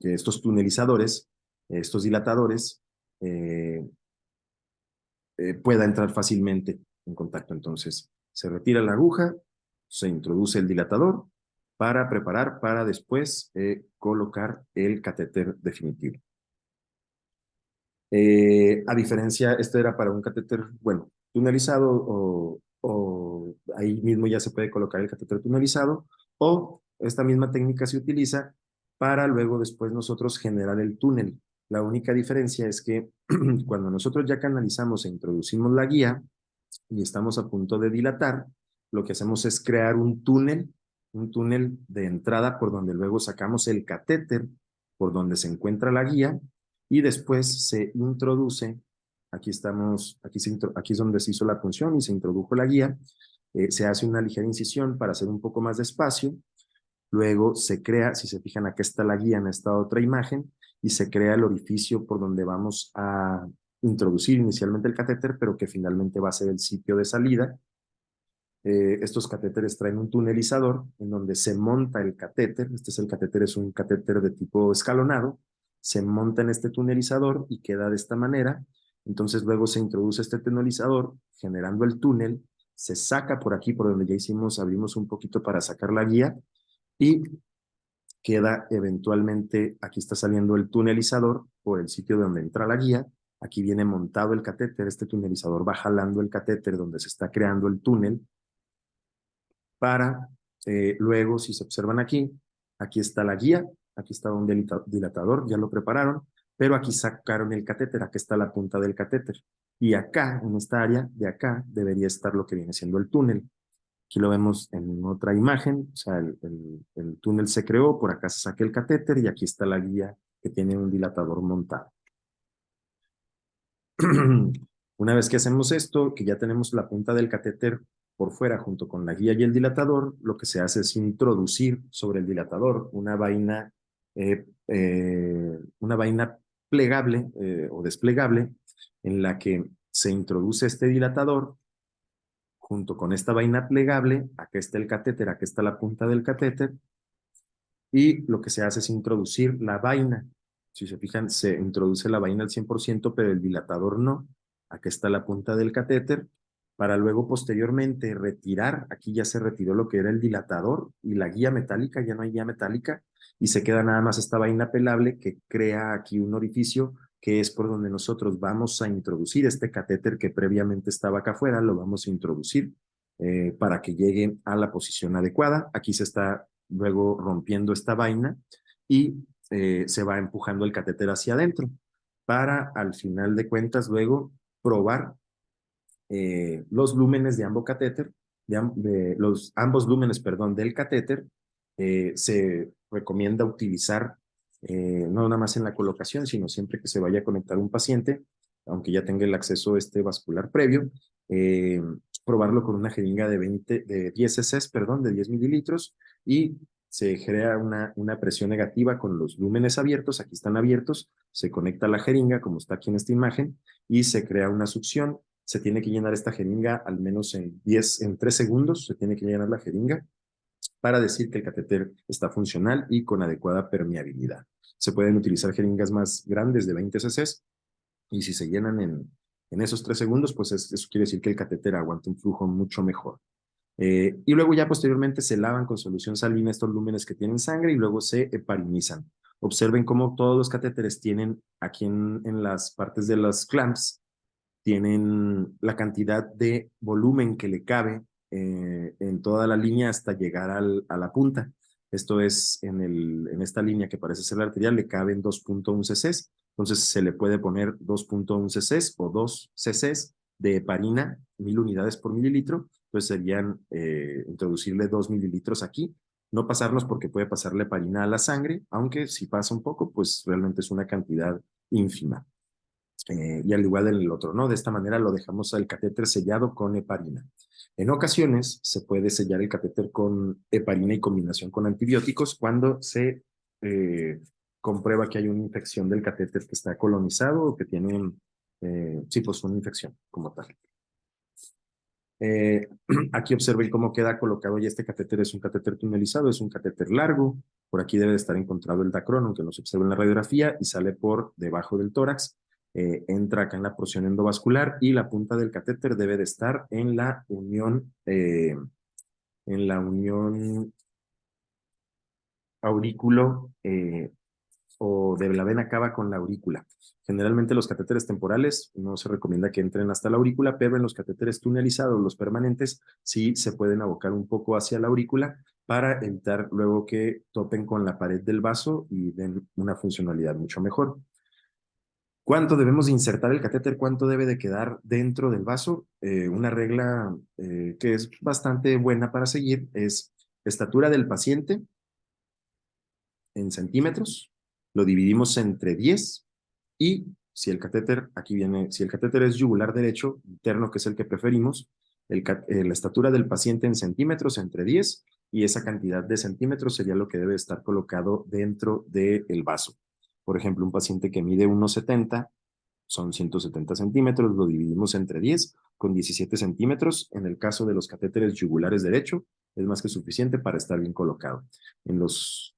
S1: que estos tunelizadores, estos dilatadores, eh, pueda entrar fácilmente en contacto. Entonces, se retira la aguja, se introduce el dilatador para preparar para después colocar el catéter definitivo. A diferencia, esto era para un catéter, bueno, tunelizado o ahí mismo ya se puede colocar el catéter tunelizado o esta misma técnica se utiliza para luego después nosotros generar el túnel. La única diferencia es que cuando nosotros ya canalizamos e introducimos la guía y estamos a punto de dilatar, lo que hacemos es crear un túnel de entrada por donde luego sacamos el catéter, por donde se encuentra la guía y después se introduce, aquí es donde se hizo la punción y se introdujo la guía, se hace una ligera incisión para hacer un poco más de espacio, luego se crea, si se fijan, acá está la guía en esta otra imagen, y se crea el orificio por donde vamos a introducir inicialmente el catéter, pero que finalmente va a ser el sitio de salida. Estos catéteres traen un tunelizador en donde se monta el catéter. Este es el catéter, es un catéter de tipo escalonado. Se monta en este tunelizador y queda de esta manera. Entonces luego se introduce este tunelizador generando el túnel. Se saca por aquí, por donde ya hicimos, abrimos un poquito para sacar la guía y queda eventualmente, aquí está saliendo el tunelizador por el sitio donde entra la guía. Aquí viene montado el catéter. Este tunelizador va jalando el catéter donde se está creando el túnel para luego, si se observan aquí, aquí está la guía, aquí está un dilatador, ya lo prepararon, pero aquí sacaron el catéter, aquí está la punta del catéter. Y acá, en esta área de acá, debería estar lo que viene siendo el túnel. Aquí lo vemos en otra imagen, o sea, el túnel se creó, por acá se saca el catéter y aquí está la guía que tiene un dilatador montado. Una vez que hacemos esto, que ya tenemos la punta del catéter por fuera junto con la guía y el dilatador, lo que se hace es introducir sobre el dilatador una vaina plegable o desplegable en la que se introduce este dilatador junto con esta vaina plegable. Acá está el catéter, acá está la punta del catéter y lo que se hace es introducir la vaina. Si se fijan, se introduce la vaina al 100%, pero el dilatador no. Acá está la punta del catéter, para luego posteriormente retirar, aquí ya se retiró lo que era el dilatador y la guía metálica, ya no hay guía metálica, y se queda nada más esta vaina pelable que crea aquí un orificio que es por donde nosotros vamos a introducir este catéter que previamente estaba acá afuera, lo vamos a introducir para que llegue a la posición adecuada. Aquí se está luego rompiendo esta vaina y se va empujando el catéter hacia adentro para al final de cuentas luego probar los lúmenes de ambos catéter, ambos lúmenes, perdón, del catéter. Se recomienda utilizar no nada más en la colocación, sino siempre que se vaya a conectar un paciente, aunque ya tenga el acceso este vascular previo, eh, probarlo con una jeringa de 10 cc, perdón, de 10 mililitros y se crea una presión negativa con los lúmenes abiertos, aquí están abiertos, se conecta la jeringa, como está aquí en esta imagen, y se crea una succión. Se tiene que llenar esta jeringa al menos en 3 segundos, se tiene que llenar la jeringa para decir que el catéter está funcional y con adecuada permeabilidad. Se pueden utilizar jeringas más grandes de 20 cc y si se llenan en esos 3 segundos, pues eso quiere decir que el catéter aguanta un flujo mucho mejor. Y luego ya posteriormente se lavan con solución salina estos lúmenes que tienen sangre y luego se heparinizan. Observen cómo todos los catéteres tienen aquí en las partes de las clamps, tienen la cantidad de volumen que le cabe en toda la línea hasta llegar a la punta. Esto es, en esta línea que parece ser la arterial, le caben 2.1 cc's. Entonces se le puede poner 2.1 cc's o 2 cc's de heparina, 1000 unidades por mililitro. Entonces serían introducirle 2 mililitros aquí. No pasarnos porque puede pasarle heparina a la sangre, aunque si pasa un poco, pues realmente es una cantidad ínfima. Y al igual del otro, ¿no? De esta manera lo dejamos al catéter sellado con heparina. En ocasiones se puede sellar el catéter con heparina y combinación con antibióticos cuando se comprueba que hay una infección del catéter que está colonizado o que tiene, sí, pues una infección como tal. Aquí observen cómo queda colocado ya este catéter. Es un catéter tunelizado, es un catéter largo. Por aquí debe de estar encontrado el dacrón, aunque no se observa en la radiografía, y sale por debajo del tórax. Entra acá en la porción endovascular y la punta del catéter debe de estar en la unión aurículo o de la vena cava con la aurícula. Generalmente los catéteres temporales no se recomienda que entren hasta la aurícula, pero en los catéteres tunelizados, los permanentes, sí se pueden abocar un poco hacia la aurícula para evitar luego que topen con la pared del vaso y den una funcionalidad mucho mejor. ¿Cuánto debemos insertar el catéter? ¿Cuánto debe de quedar dentro del vaso? Una regla que es bastante buena para seguir es estatura del paciente en centímetros, lo dividimos entre 10 y si el catéter, aquí viene, si el catéter es yugular derecho, interno, que es el que preferimos, la estatura del paciente en centímetros entre 10 y esa cantidad de centímetros sería lo que debe estar colocado dentro del vaso. Por ejemplo, un paciente que mide 1,70 son 170 centímetros, lo dividimos entre 10 con 17 centímetros. En el caso de los catéteres yugulares derecho, es más que suficiente para estar bien colocado. En los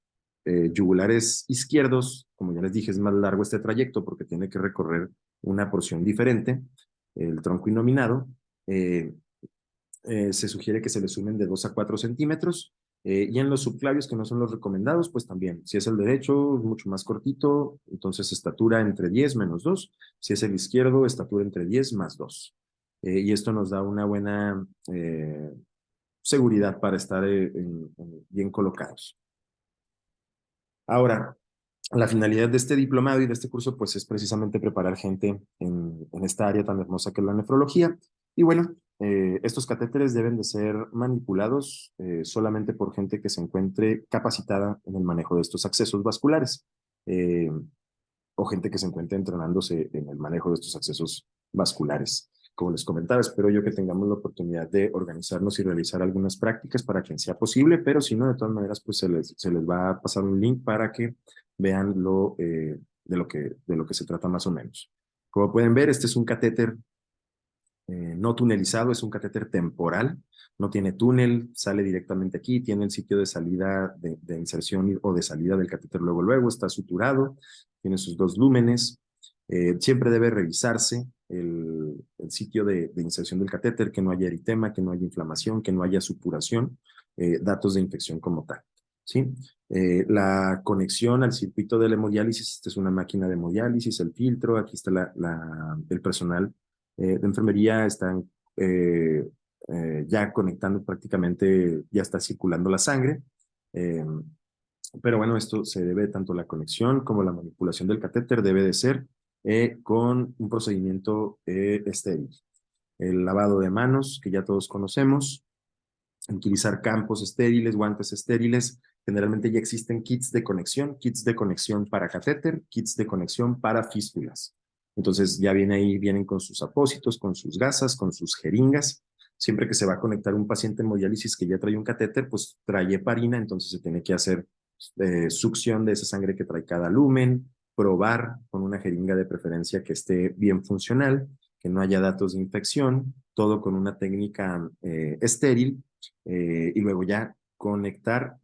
S1: yugulares izquierdos, como ya les dije, es más largo este trayecto porque tiene que recorrer una porción diferente, el tronco inominado. Eh, Se sugiere que se le sumen de 2 a 4 centímetros. Y en los subclavios, que no son los recomendados, pues también, si es el derecho, es mucho más cortito, entonces estatura entre 10 menos 2. Si es el izquierdo, estatura entre 10 más 2. Y esto nos da una buena seguridad para estar bien colocados. Ahora, la finalidad de este diplomado y de este curso, pues es precisamente preparar gente en esta área tan hermosa que es la nefrología. Y bueno, estos catéteres deben de ser manipulados solamente por gente que se encuentre capacitada en el manejo de estos accesos vasculares o gente que se encuentre entrenándose en el manejo de estos accesos vasculares. Como les comentaba, espero yo que tengamos la oportunidad de organizarnos y realizar algunas prácticas para quien sea posible, pero si no, de todas maneras, pues se les va a pasar un link para que vean de lo que se trata más o menos. Como pueden ver, este es un catéter no tunelizado, es un catéter temporal, no tiene túnel, sale directamente aquí, tiene el sitio de salida de inserción o de salida del catéter luego, está suturado, tiene sus 2 lúmenes, siempre debe revisarse el sitio de inserción del catéter, que no haya eritema, que no haya inflamación, que no haya supuración, datos de infección como tal. ¿Sí? La conexión al circuito de la hemodiálisis, esta es una máquina de hemodiálisis, el filtro, aquí está el personal de enfermería, están ya conectando prácticamente, ya está circulando la sangre. Eh, pero bueno, esto se debe tanto la conexión como la manipulación del catéter debe de ser con un procedimiento estéril. El lavado de manos, que ya todos conocemos, utilizar campos estériles, guantes estériles. Generalmente ya existen kits de conexión para catéter, kits de conexión para fístulas. Entonces ya viene ahí, vienen con sus apósitos, con sus gasas, con sus jeringas. Siempre que se va a conectar un paciente en hemodiálisis que ya trae un catéter, pues trae heparina, entonces se tiene que hacer succión de esa sangre que trae cada lumen, probar con una jeringa de preferencia que esté bien funcional, que no haya datos de infección, todo con una técnica estéril y luego ya conectar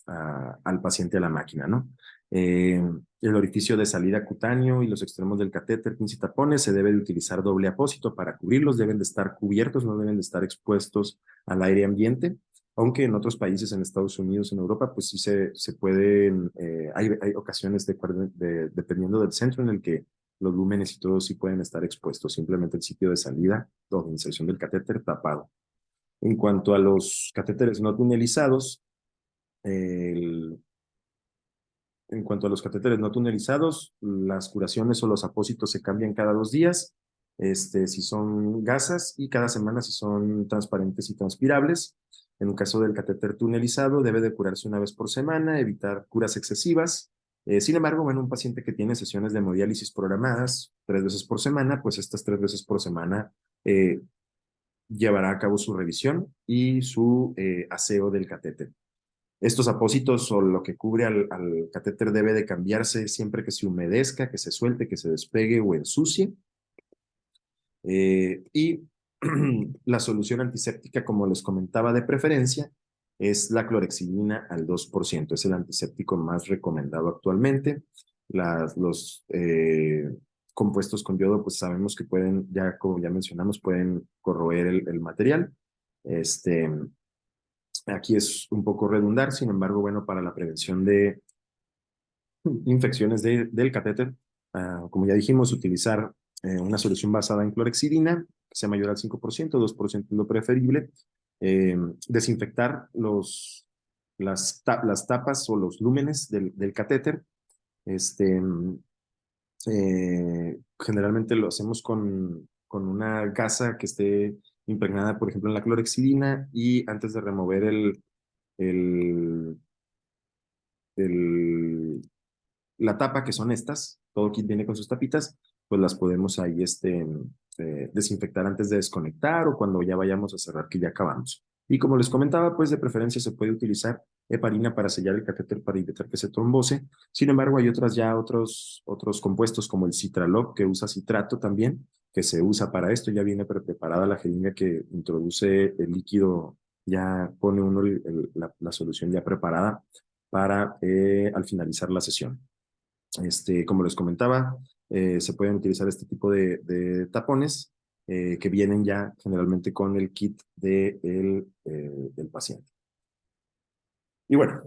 S1: al paciente a la máquina, ¿no? Eh, el orificio de salida cutáneo y los extremos del catéter, pins y tapones, se debe de utilizar doble apósito para cubrirlos, deben de estar cubiertos, no deben de estar expuestos al aire ambiente, aunque en otros países, en Estados Unidos, en Europa, pues sí se pueden, hay ocasiones dependiendo del centro en el que los lúmenes y todo sí pueden estar expuestos, simplemente el sitio de salida o de inserción del catéter tapado. En cuanto a los catéteres no tunelizados, el, en cuanto a los catéteres no tunelizados, las curaciones o los apósitos se cambian cada 2 días, si son gasas, y cada semana si son transparentes y transpirables. En el caso del catéter tunelizado, debe de curarse una vez por semana, evitar curas excesivas. Sin embargo, bueno, un paciente que tiene sesiones de hemodiálisis programadas 3 veces por semana, pues estas 3 veces por semana llevará a cabo su revisión y su aseo del catéter. Estos apósitos o lo que cubre al catéter debe de cambiarse siempre que se humedezca, que se suelte, que se despegue o ensucie. Y la solución antiséptica, como les comentaba de preferencia, es la clorexidina al 2%. Es el antiséptico más recomendado actualmente. Los compuestos con yodo, pues sabemos que pueden, ya como ya mencionamos, pueden corroer el material. Aquí es un poco redundar, sin embargo, bueno, para la prevención de infecciones del catéter, como ya dijimos, utilizar una solución basada en clorexidina, que sea mayor al 5%, 2% es lo preferible. Desinfectar las tapas o los lúmenes del catéter. Este, Generalmente lo hacemos con una gasa que esté impregnada, por ejemplo, en la clorexidina, y antes de remover el, el, la tapa, que son estas, todo kit viene con sus tapitas, pues las podemos ahí desinfectar antes de desconectar o cuando ya vayamos a cerrar, que ya acabamos. Y como les comentaba, pues de preferencia se puede utilizar heparina para sellar el catéter para evitar que se trombose. Sin embargo, hay otros compuestos como el citralop, que usa citrato también, que se usa para esto. Ya viene preparada la jeringa que introduce el líquido, ya pone uno la solución ya preparada para al finalizar la sesión. Como les comentaba, se pueden utilizar este tipo de tapones que vienen ya generalmente con el kit del paciente. Y bueno,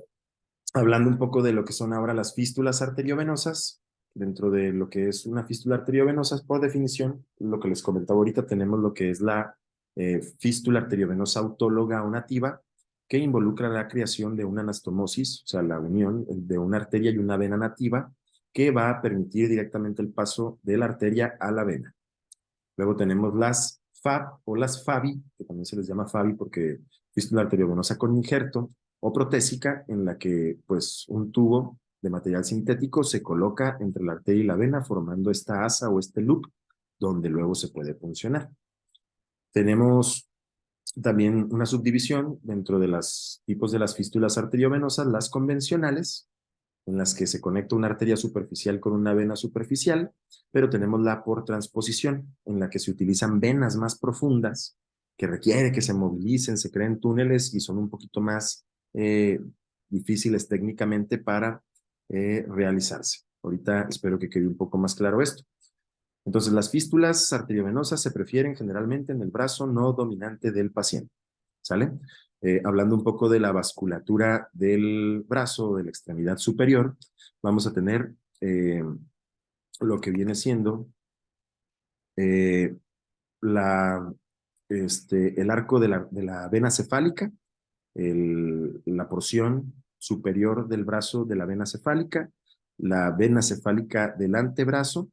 S1: hablando un poco de lo que son ahora las fístulas arteriovenosas, dentro de lo que es una fístula arteriovenosa, por definición, lo que les comentaba ahorita, tenemos lo que es la fístula arteriovenosa autóloga o nativa, que involucra la creación de una anastomosis, o sea, la unión de una arteria y una vena nativa, que va a permitir directamente el paso de la arteria a la vena. Luego tenemos las FAB o las FABI, que también se les llama FABI porque fístula arteriovenosa con injerto o protésica, en la que pues un tubo de material sintético se coloca entre la arteria y la vena formando esta asa o este loop donde luego se puede funcionar. Tenemos también una subdivisión dentro de los tipos de las fístulas arteriovenosas, las convencionales, en las que se conecta una arteria superficial con una vena superficial, pero tenemos la por transposición, en la que se utilizan venas más profundas, que requiere que se movilicen, se creen túneles y son un poquito más difíciles técnicamente para realizarse. Ahorita espero que quede un poco más claro esto. Entonces, las fístulas arteriovenosas se prefieren generalmente en el brazo no dominante del paciente, ¿sale? Hablando un poco de la vasculatura del brazo, de la extremidad superior, vamos a tener lo que viene siendo eh, la, el arco de la vena cefálica, la porción superior del brazo de la vena cefálica, la vena cefálica del antebrazo,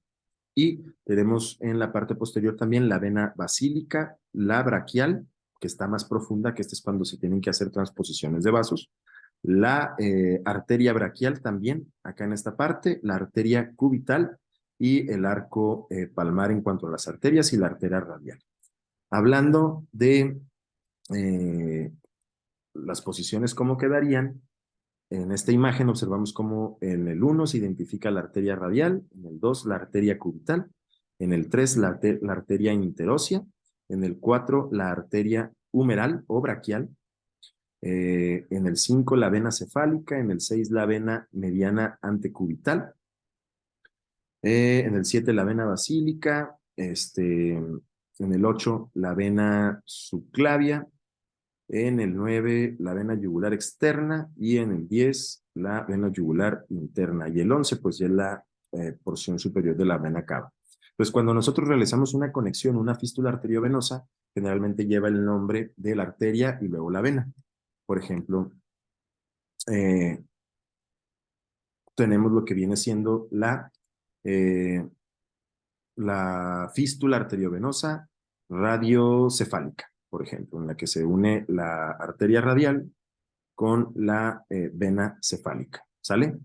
S1: y tenemos en la parte posterior también la vena basílica, la braquial, que está más profunda, que este es cuando se tienen que hacer transposiciones de vasos, la arteria braquial también, acá en esta parte, la arteria cubital y el arco palmar en cuanto a las arterias y la arteria radial. Hablando de las posiciones, ¿cómo quedarían? En esta imagen observamos cómo en el 1 se identifica la arteria radial, en el 2 la arteria cubital, en el 3 la arteria interósea, en el 4 la arteria humeral o braquial, en el 5 la vena cefálica, en el 6 la vena mediana antecubital, en el 7 la vena basílica, en el 8 la vena subclavia, en el 9 la vena yugular externa y en el 10 la vena yugular interna. Y el 11 pues ya es la porción superior de la vena cava. Pues cuando nosotros realizamos una conexión, una fístula arteriovenosa, generalmente lleva el nombre de la arteria y luego la vena. Por ejemplo, eh, tenemos lo que viene siendo la fístula arteriovenosa radiocefálica, por ejemplo, en la que se une la arteria radial con la vena cefálica, ¿sale?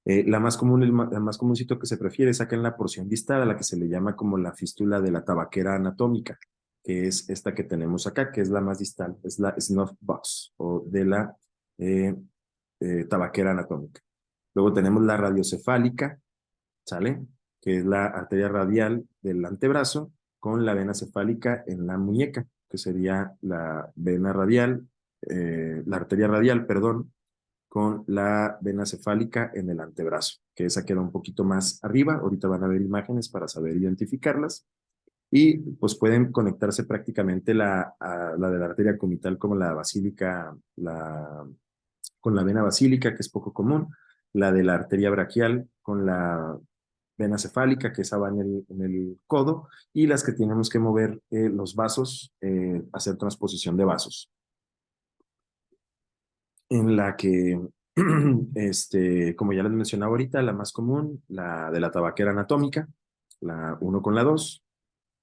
S1: La más común, el más comúncito que se prefiere es acá en la porción distal, a la que se le llama como la fístula de la tabaquera anatómica, que es esta que tenemos acá, que es la más distal, es la snuff box o de la eh, tabaquera anatómica. Luego tenemos la radiocefálica, ¿sale? Que es la arteria radial del antebrazo con la vena cefálica en la muñeca, que sería la vena radial, la arteria radial, perdón, con la vena cefálica en el antebrazo, que esa queda un poquito más arriba. Ahorita van a ver imágenes para saber identificarlas. Y pues pueden conectarse prácticamente la de la arteria comital como la basílica, con la vena basílica, que es poco común, la de la arteria braquial con la vena cefálica, que esa va en el codo, y las que tenemos que mover los vasos, hacer transposición de vasos, en la que, como ya les mencionaba ahorita, la más común, la de la tabaquera anatómica, la uno con la 2,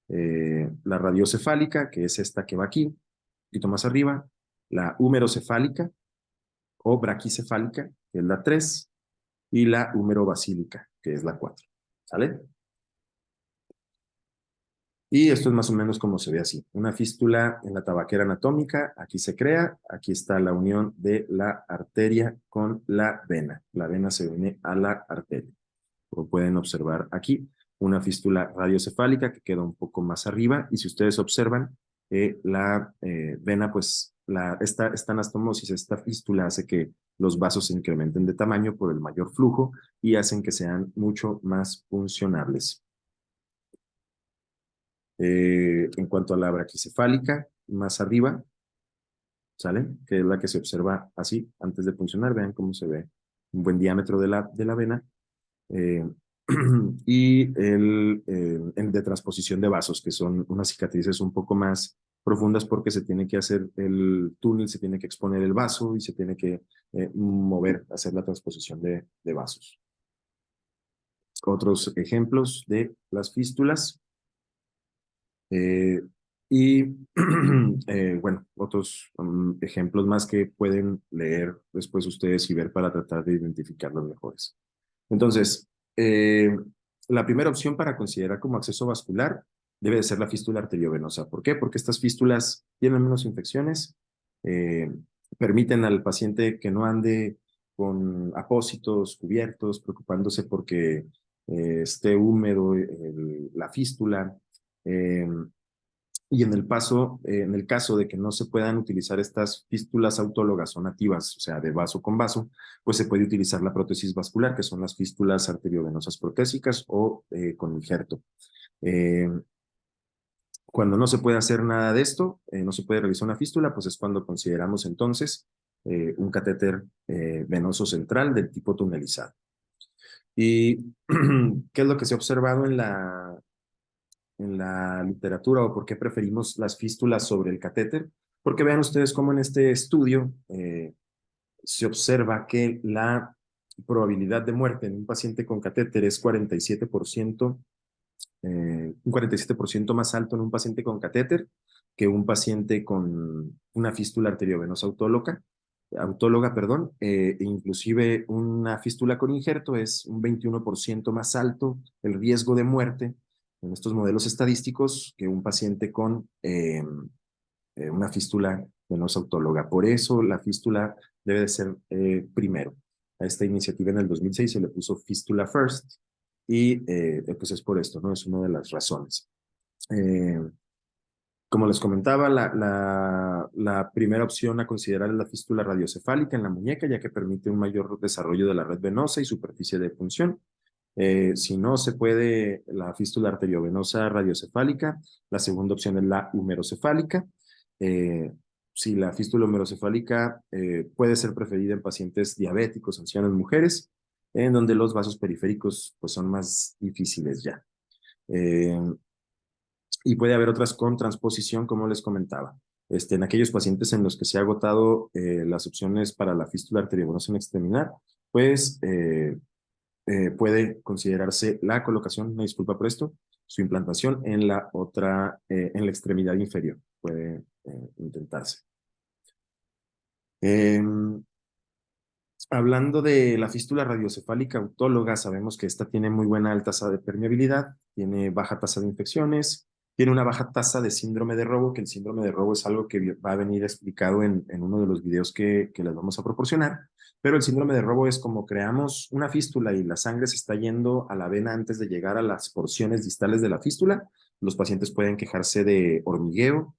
S1: la radiocefálica, que es esta que va aquí, un poquito más arriba, la húmerocefálica o braquicefálica, que es la 3, y la húmerobasílica, que es la 4. ¿Sale? Y esto es más o menos como se ve así. Una fístula en la tabaquera anatómica, aquí se crea, aquí está la unión de la arteria con la vena. La vena se une a la arteria. Como pueden observar aquí, una fístula radiocefálica que queda un poco más arriba. Y si ustedes observan, la vena, pues esta anastomosis, esta fístula hace que los vasos se incrementen de tamaño por el mayor flujo y hacen que sean mucho más funcionables. En cuanto a la braquicefálica, más arriba, ¿sale? Que es la que se observa así antes de funcionar. Vean cómo se ve un buen diámetro de la vena. Eh, y el de transposición de vasos, que son unas cicatrices un poco más profundas porque se tiene que hacer el túnel, se tiene que exponer el vaso y se tiene que mover, hacer la transposición de vasos. Otros ejemplos de las fístulas. Eh, y bueno, otros ejemplos más que pueden leer después ustedes y ver para tratar de identificar los mejores. Entonces, la primera opción para considerar como acceso vascular debe de ser la fístula arteriovenosa. ¿Por qué? Porque estas fístulas tienen menos infecciones, eh, permiten al paciente que no ande con apósitos cubiertos, preocupándose porque esté húmedo la fístula. Eh, y en el caso de que no se puedan utilizar estas fístulas autólogas o nativas, o sea, de vaso con vaso, pues se puede utilizar la prótesis vascular, que son las fístulas arteriovenosas protésicas o con injerto. Eh, Cuando no se puede hacer nada de esto, no se puede realizar una fístula, pues es cuando consideramos entonces un catéter venoso central del tipo tunelizado. ¿Y qué es lo que se ha observado en la literatura o por qué preferimos las fístulas sobre el catéter? Porque vean ustedes cómo en este estudio se observa que la probabilidad de muerte en un paciente con catéter es 47%, un 47% más alto en un paciente con catéter que un paciente con una fístula arteriovenosa autóloga, perdón, inclusive una fístula con injerto es un 21% más alto el riesgo de muerte en estos modelos estadísticos que un paciente con una fístula venosa autóloga. Por eso la fístula debe de ser primero. A esta iniciativa en el 2006 se le puso Fístula First y pues es por esto, ¿no? Es una de las razones. Eh, Como les comentaba, la primera opción a considerar es la fístula radiocefálica en la muñeca, ya que permite un mayor desarrollo de la red venosa y superficie de punción. Si no se puede la fístula arteriovenosa radiocefálica, la segunda opción es la humerocefálica. Eh, si la fístula humerocefálica puede ser preferida en pacientes diabéticos, ancianos, mujeres, en donde los vasos periféricos pues, son más difíciles ya. Eh, y puede haber otras con transposición, como les comentaba. En aquellos pacientes en los que se ha agotado las opciones para la fístula arteriovenosa en extremidad, pues puede considerarse la colocación, una disculpa por esto, su implantación en la otra, en la extremidad inferior. Puede intentarse. Hablando de la fístula radiocefálica autóloga, sabemos que esta tiene muy buena tasa de permeabilidad, tiene baja tasa de infecciones, tiene una baja tasa de síndrome de robo, que el síndrome de robo es algo que va a venir explicado en uno de los videos que les vamos a proporcionar, pero el síndrome de robo es como creamos una fístula y la sangre se está yendo a la vena antes de llegar a las porciones distales de la fístula. Los pacientes pueden quejarse de hormigueo,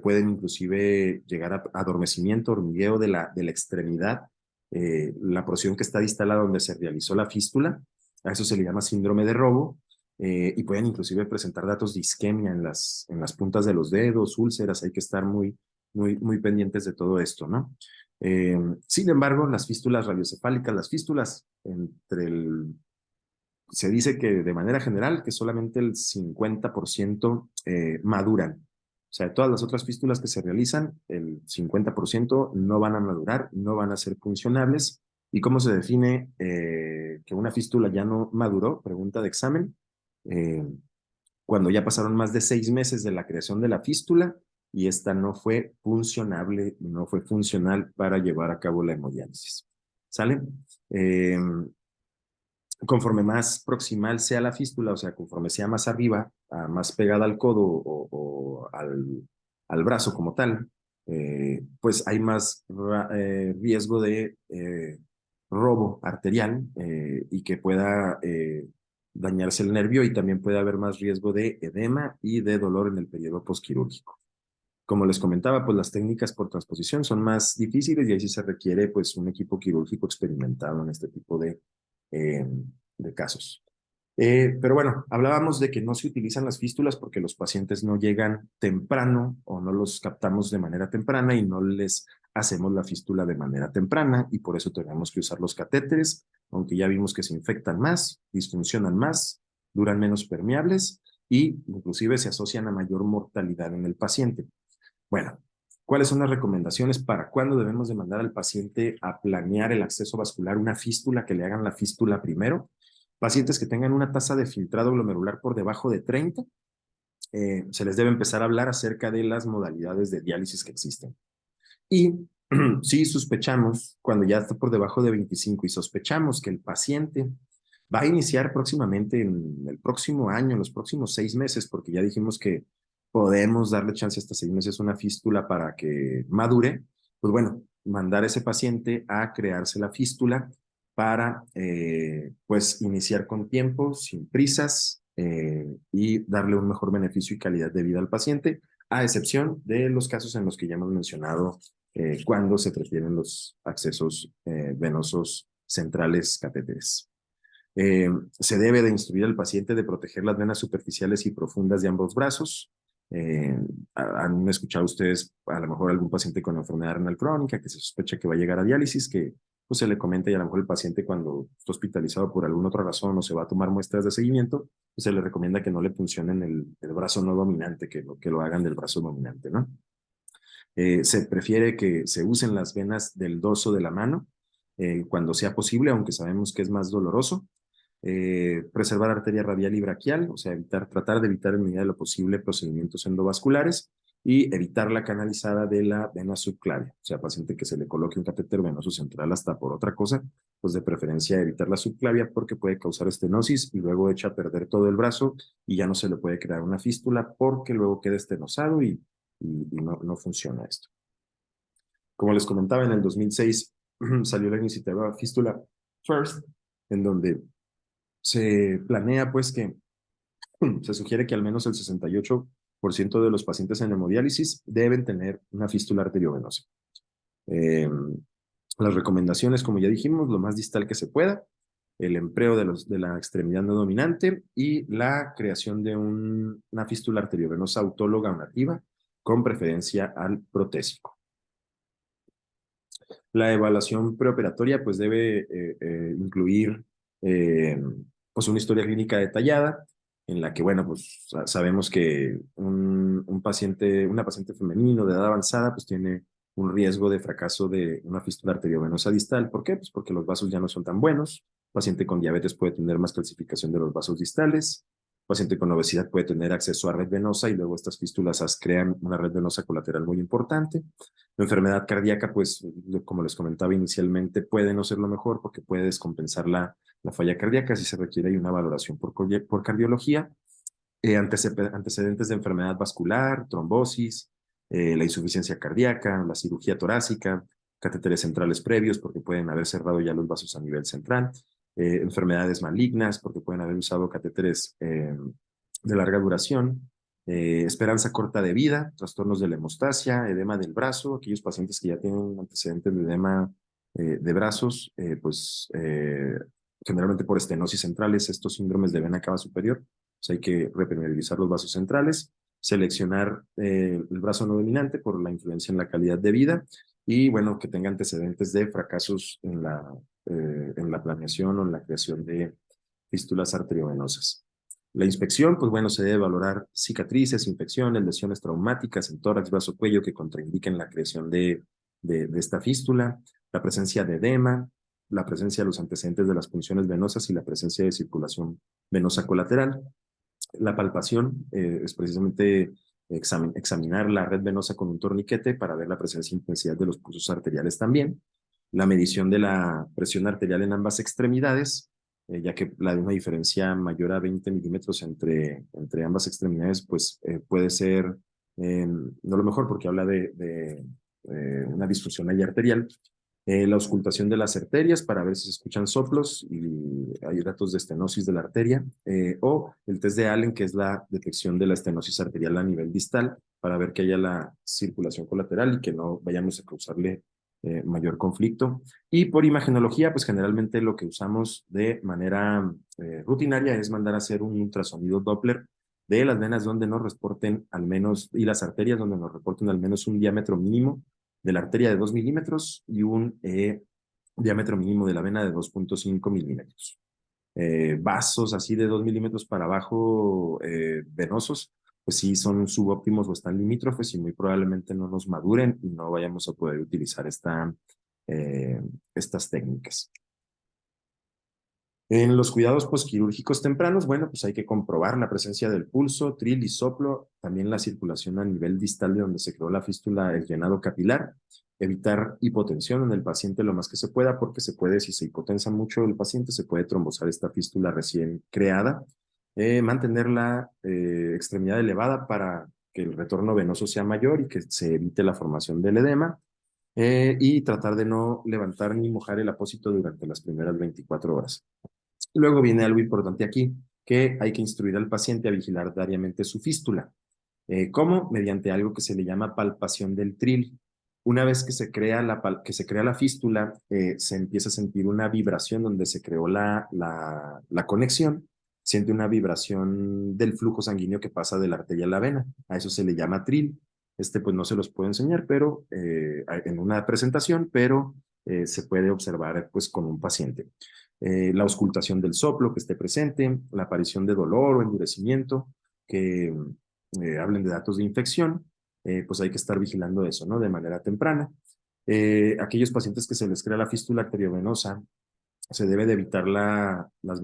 S1: pueden inclusive llegar a adormecimiento, hormigueo de la extremidad, la porción que está distal a donde se realizó la fístula. A eso se le llama síndrome de robo, y pueden inclusive presentar datos de isquemia en las puntas de los dedos, úlceras. Hay que estar muy pendientes de todo esto, ¿no? Sin embargo, las fístulas radiocefálicas, las fístulas entre el se dice que de manera general que solamente el 50% maduran. O sea, de todas las otras fístulas que se realizan, el 50% no van a madurar, no van a ser funcionables. ¿Y cómo se define que una fístula ya no maduró? Pregunta de examen. Eh, Cuando ya pasaron más de 6 meses de la creación de la fístula y esta no fue funcionable, no fue funcional para llevar a cabo la hemodiálisis. ¿Sale? Conforme más proximal sea la fístula, o sea, conforme sea más arriba, más pegada al codo o al brazo como tal, pues hay más riesgo de robo arterial, y que pueda dañarse el nervio, y también puede haber más riesgo de edema y de dolor en el periodo posquirúrgico. Como les comentaba, pues las técnicas por transposición son más difíciles y ahí sí se requiere pues un equipo quirúrgico experimentado en este tipo eh, de casos. Pero bueno, hablábamos de que no se utilizan las fístulas porque los pacientes no llegan temprano o no los captamos de manera temprana y no les hacemos la fístula de manera temprana, y por eso tenemos que usar los catéteres, aunque ya vimos que se infectan más, disfuncionan más, duran menos permeables y inclusive se asocian a mayor mortalidad en el paciente. Bueno, ¿cuáles son las recomendaciones para cuándo debemos de mandar al paciente a planear el acceso vascular, una fístula, que le hagan la fístula primero? Pacientes que tengan una tasa de filtrado glomerular por debajo de 30, se les debe empezar a hablar acerca de las modalidades de diálisis que existen. Y si sospechamos, cuando ya está por debajo de 25 y sospechamos que el paciente va a iniciar próximamente en el próximo año, en los próximos 6 meses, porque ya dijimos que podemos darle chance hasta 6 meses una fístula para que madure, pues bueno, mandar a ese paciente a crearse la fístula para pues iniciar con tiempo, sin prisas, y darle un mejor beneficio y calidad de vida al paciente, a excepción de los casos en los que ya hemos mencionado, cuando se prefieren los accesos venosos centrales catéteres. Se debe de instruir al paciente de proteger las venas superficiales y profundas de ambos brazos. Eh, Han escuchado ustedes a lo mejor algún paciente con enfermedad renal crónica que se sospecha que va a llegar a diálisis, que pues, se le comenta, y a lo mejor el paciente, cuando está hospitalizado por alguna otra razón o se va a tomar muestras de seguimiento, pues se le recomienda que no le funcionen el brazo no dominante, que lo hagan del brazo dominante, ¿no? Se prefiere que se usen las venas del dorso de la mano cuando sea posible, aunque sabemos que es más doloroso. Preservar arteria radial y braquial, o sea, tratar de evitar en medida de lo posible procedimientos endovasculares y evitar la canalizada de la vena subclavia. O sea, paciente que se le coloque un catéter venoso central hasta por otra cosa, pues de preferencia evitar la subclavia porque puede causar estenosis y luego echa a perder todo el brazo y ya no se le puede crear una fístula porque luego queda estenosado y no funciona esto. Como les comentaba, en el 2006 salió la iniciativa Fístula First, en donde se planea pues que se sugiere que al menos el 68% de los pacientes en hemodiálisis deben tener una fístula arteriovenosa. Eh, las recomendaciones, como ya dijimos, lo más distal que se pueda, el empleo de la extremidad no dominante y la creación de una fístula arteriovenosa autóloga o nativa, con preferencia al protésico. La evaluación preoperatoria pues debe incluir pues una historia clínica detallada, en la que, bueno, pues sabemos que una paciente femenino de edad avanzada, pues tiene un riesgo de fracaso de una fístula arteriovenosa distal. ¿Por qué? Pues porque los vasos ya no son tan buenos. Paciente con diabetes puede tener más calcificación de los vasos distales. Paciente con obesidad puede tener acceso a red venosa y luego estas fístulas crean una red venosa colateral muy importante. La enfermedad cardíaca, pues, como les comentaba inicialmente, puede no ser lo mejor porque puede descompensar la falla cardíaca si se requiere una valoración por cardiología. Antecedentes de enfermedad vascular, trombosis, la insuficiencia cardíaca, la cirugía torácica, catéteres centrales previos porque pueden haber cerrado ya los vasos a nivel central, enfermedades malignas porque pueden haber usado catéteres de larga duración, esperanza corta de vida, trastornos de la hemostasia, edema del brazo, aquellos pacientes que ya tienen antecedentes de edema de brazos, generalmente por estenosis centrales, estos síndromes de vena cava superior, pues hay que repermeabilizar los vasos centrales, seleccionar el brazo no dominante por la influencia en la calidad de vida y, bueno, que tenga antecedentes de fracasos en la planeación o en la creación de fístulas arteriovenosas. La inspección, pues bueno, se debe valorar cicatrices, infecciones, lesiones traumáticas en tórax, brazo, cuello que contraindiquen la creación de esta fístula, la presencia de edema, la presencia de los antecedentes de las punciones venosas y la presencia de circulación venosa colateral. La palpación es precisamente examinar la red venosa con un torniquete para ver la presencia e intensidad de los pulsos arteriales también. La medición de la presión arterial en ambas extremidades, ya que la de una diferencia mayor a 20 milímetros entre ambas extremidades, pues puede ser no lo mejor porque habla de una disfunción ahí arterial. La auscultación de las arterias para ver si se escuchan soplos y hay datos de estenosis de la arteria, o el test de Allen, que es la detección de la estenosis arterial a nivel distal, para ver que haya la circulación colateral y que no vayamos a causarle mayor conflicto. Y por imagenología, pues generalmente lo que usamos de manera rutinaria es mandar a hacer un ultrasonido Doppler de las venas donde nos reporten al menos, y las arterias donde nos reporten al menos un diámetro mínimo de la arteria de 2 milímetros y un diámetro mínimo de la vena de 2,5 milímetros. Vasos así de 2 milímetros para abajo venosos, pues sí son subóptimos o están limítrofes y muy probablemente no nos maduren y no vayamos a poder utilizar estas técnicas. En los cuidados posquirúrgicos tempranos, bueno, pues hay que comprobar la presencia del pulso, tril y soplo, también la circulación a nivel distal de donde se creó la fístula, el llenado capilar, evitar hipotensión en el paciente lo más que se pueda, porque se puede, si se hipotensa mucho el paciente, se puede trombosar esta fístula recién creada, mantener la extremidad elevada para que el retorno venoso sea mayor y que se evite la formación del edema, y tratar de no levantar ni mojar el apósito durante las primeras 24 horas. Luego viene algo importante aquí, que hay que instruir al paciente a vigilar diariamente su fístula. ¿Cómo? Mediante algo que se le llama palpación del tril. Una vez que que se crea la fístula, se empieza a sentir una vibración donde se creó la conexión, siente una vibración del flujo sanguíneo que pasa de la arteria a la vena. A eso se le llama tril. Pues no se los puedo enseñar, pero en una presentación, pero se puede observar pues con un paciente. La auscultación del soplo que esté presente, la aparición de dolor o endurecimiento, que hablen de datos de infección, pues hay que estar vigilando eso, ¿no? De manera temprana. Aquellos pacientes que se les crea la fístula arteriovenosa, se debe de evitar las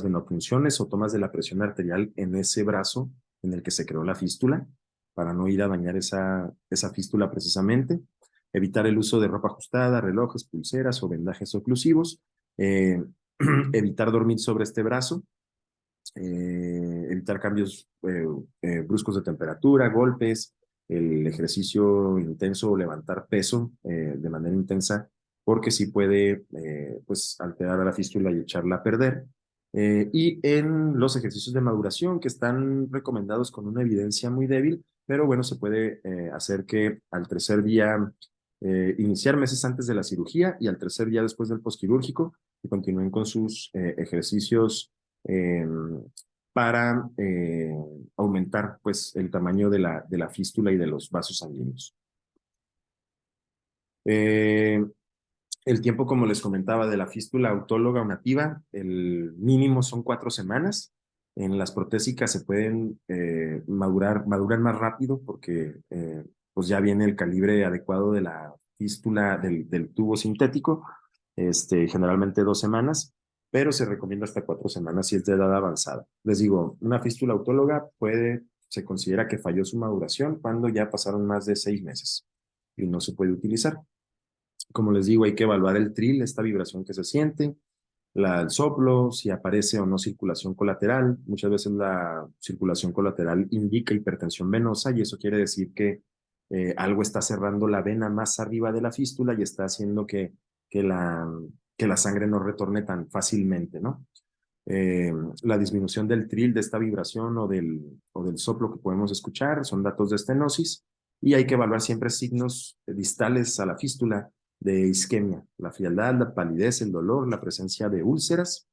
S1: venopunciones o tomas de la presión arterial en ese brazo en el que se creó la fístula, para no ir a dañar esa fístula precisamente. Evitar el uso de ropa ajustada, relojes, pulseras o vendajes oclusivos. Eh, evitar dormir sobre este brazo. Evitar cambios bruscos de temperatura, golpes, el ejercicio intenso o levantar peso de manera intensa, porque sí puede pues alterar a la fístula y echarla a perder. Y en los ejercicios de maduración que están recomendados con una evidencia muy débil, pero bueno, se puede hacer que al tercer día, iniciar meses antes de la cirugía y al tercer día después del posquirúrgico, que continúen con sus ejercicios eh, para aumentar pues el tamaño de la fístula y de los vasos sanguíneos. Eh, el tiempo, como les comentaba, de la fístula autóloga o nativa, el mínimo son 4 semanas. En las protésicas se pueden maduran más rápido porque pues ya viene el calibre adecuado de la fístula del tubo sintético, generalmente 2 semanas, pero se recomienda hasta 4 semanas si es de edad avanzada. Les digo, una fístula autóloga se considera que falló su maduración cuando ya pasaron más de 6 meses y no se puede utilizar. Como les digo, hay que evaluar el trill, esta vibración que se siente, el soplo, si aparece o no circulación colateral. Muchas veces la circulación colateral indica hipertensión venosa y eso quiere decir que algo está cerrando la vena más arriba de la fístula y está haciendo que, la, que la sangre no retorne tan fácilmente, ¿no? Eh, la disminución del trill, de esta vibración o del soplo que podemos escuchar, son datos de estenosis y hay que evaluar siempre signos distales a la fístula de isquemia, la frialdad, la palidez, el dolor, la presencia de úlceras,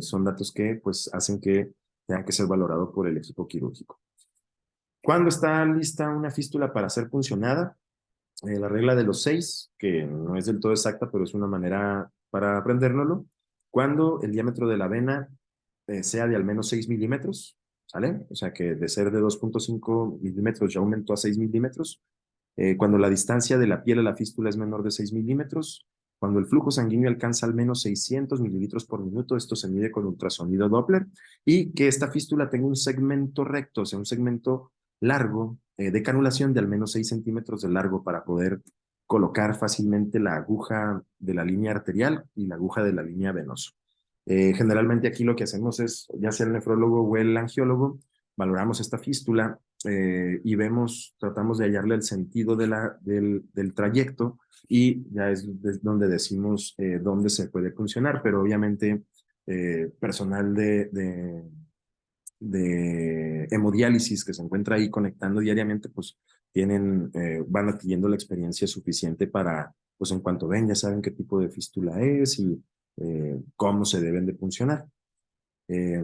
S1: son datos que pues hacen que tengan que ser valorados por el equipo quirúrgico. ¿Cuándo está lista una fístula para ser puncionada? La regla de los 6, que no es del todo exacta, pero es una manera para aprendérnoslo. Cuando el diámetro de la vena sea de al menos 6 milímetros, ¿sale? O sea que de ser de 2,5 milímetros ya aumentó a 6 milímetros. Cuando la distancia de la piel a la fístula es menor de 6 milímetros. Cuando el flujo sanguíneo alcanza al menos 600 mililitros por minuto, esto se mide con ultrasonido Doppler, y que esta fístula tenga un segmento recto, o sea, un segmento largo de canulación de al menos 6 centímetros de largo para poder colocar fácilmente la aguja de la línea arterial y la aguja de la línea venosa. Generalmente aquí lo que hacemos es, ya sea el nefrólogo o el angiólogo, valoramos esta fístula y tratamos de hallarle el sentido del trayecto y ya es donde decimos dónde se puede funcionar, pero obviamente personal de hemodiálisis que se encuentra ahí conectando diariamente, pues van adquiriendo la experiencia suficiente para, pues en cuanto ven, ya saben qué tipo de fístula es y cómo se deben de funcionar. Eh,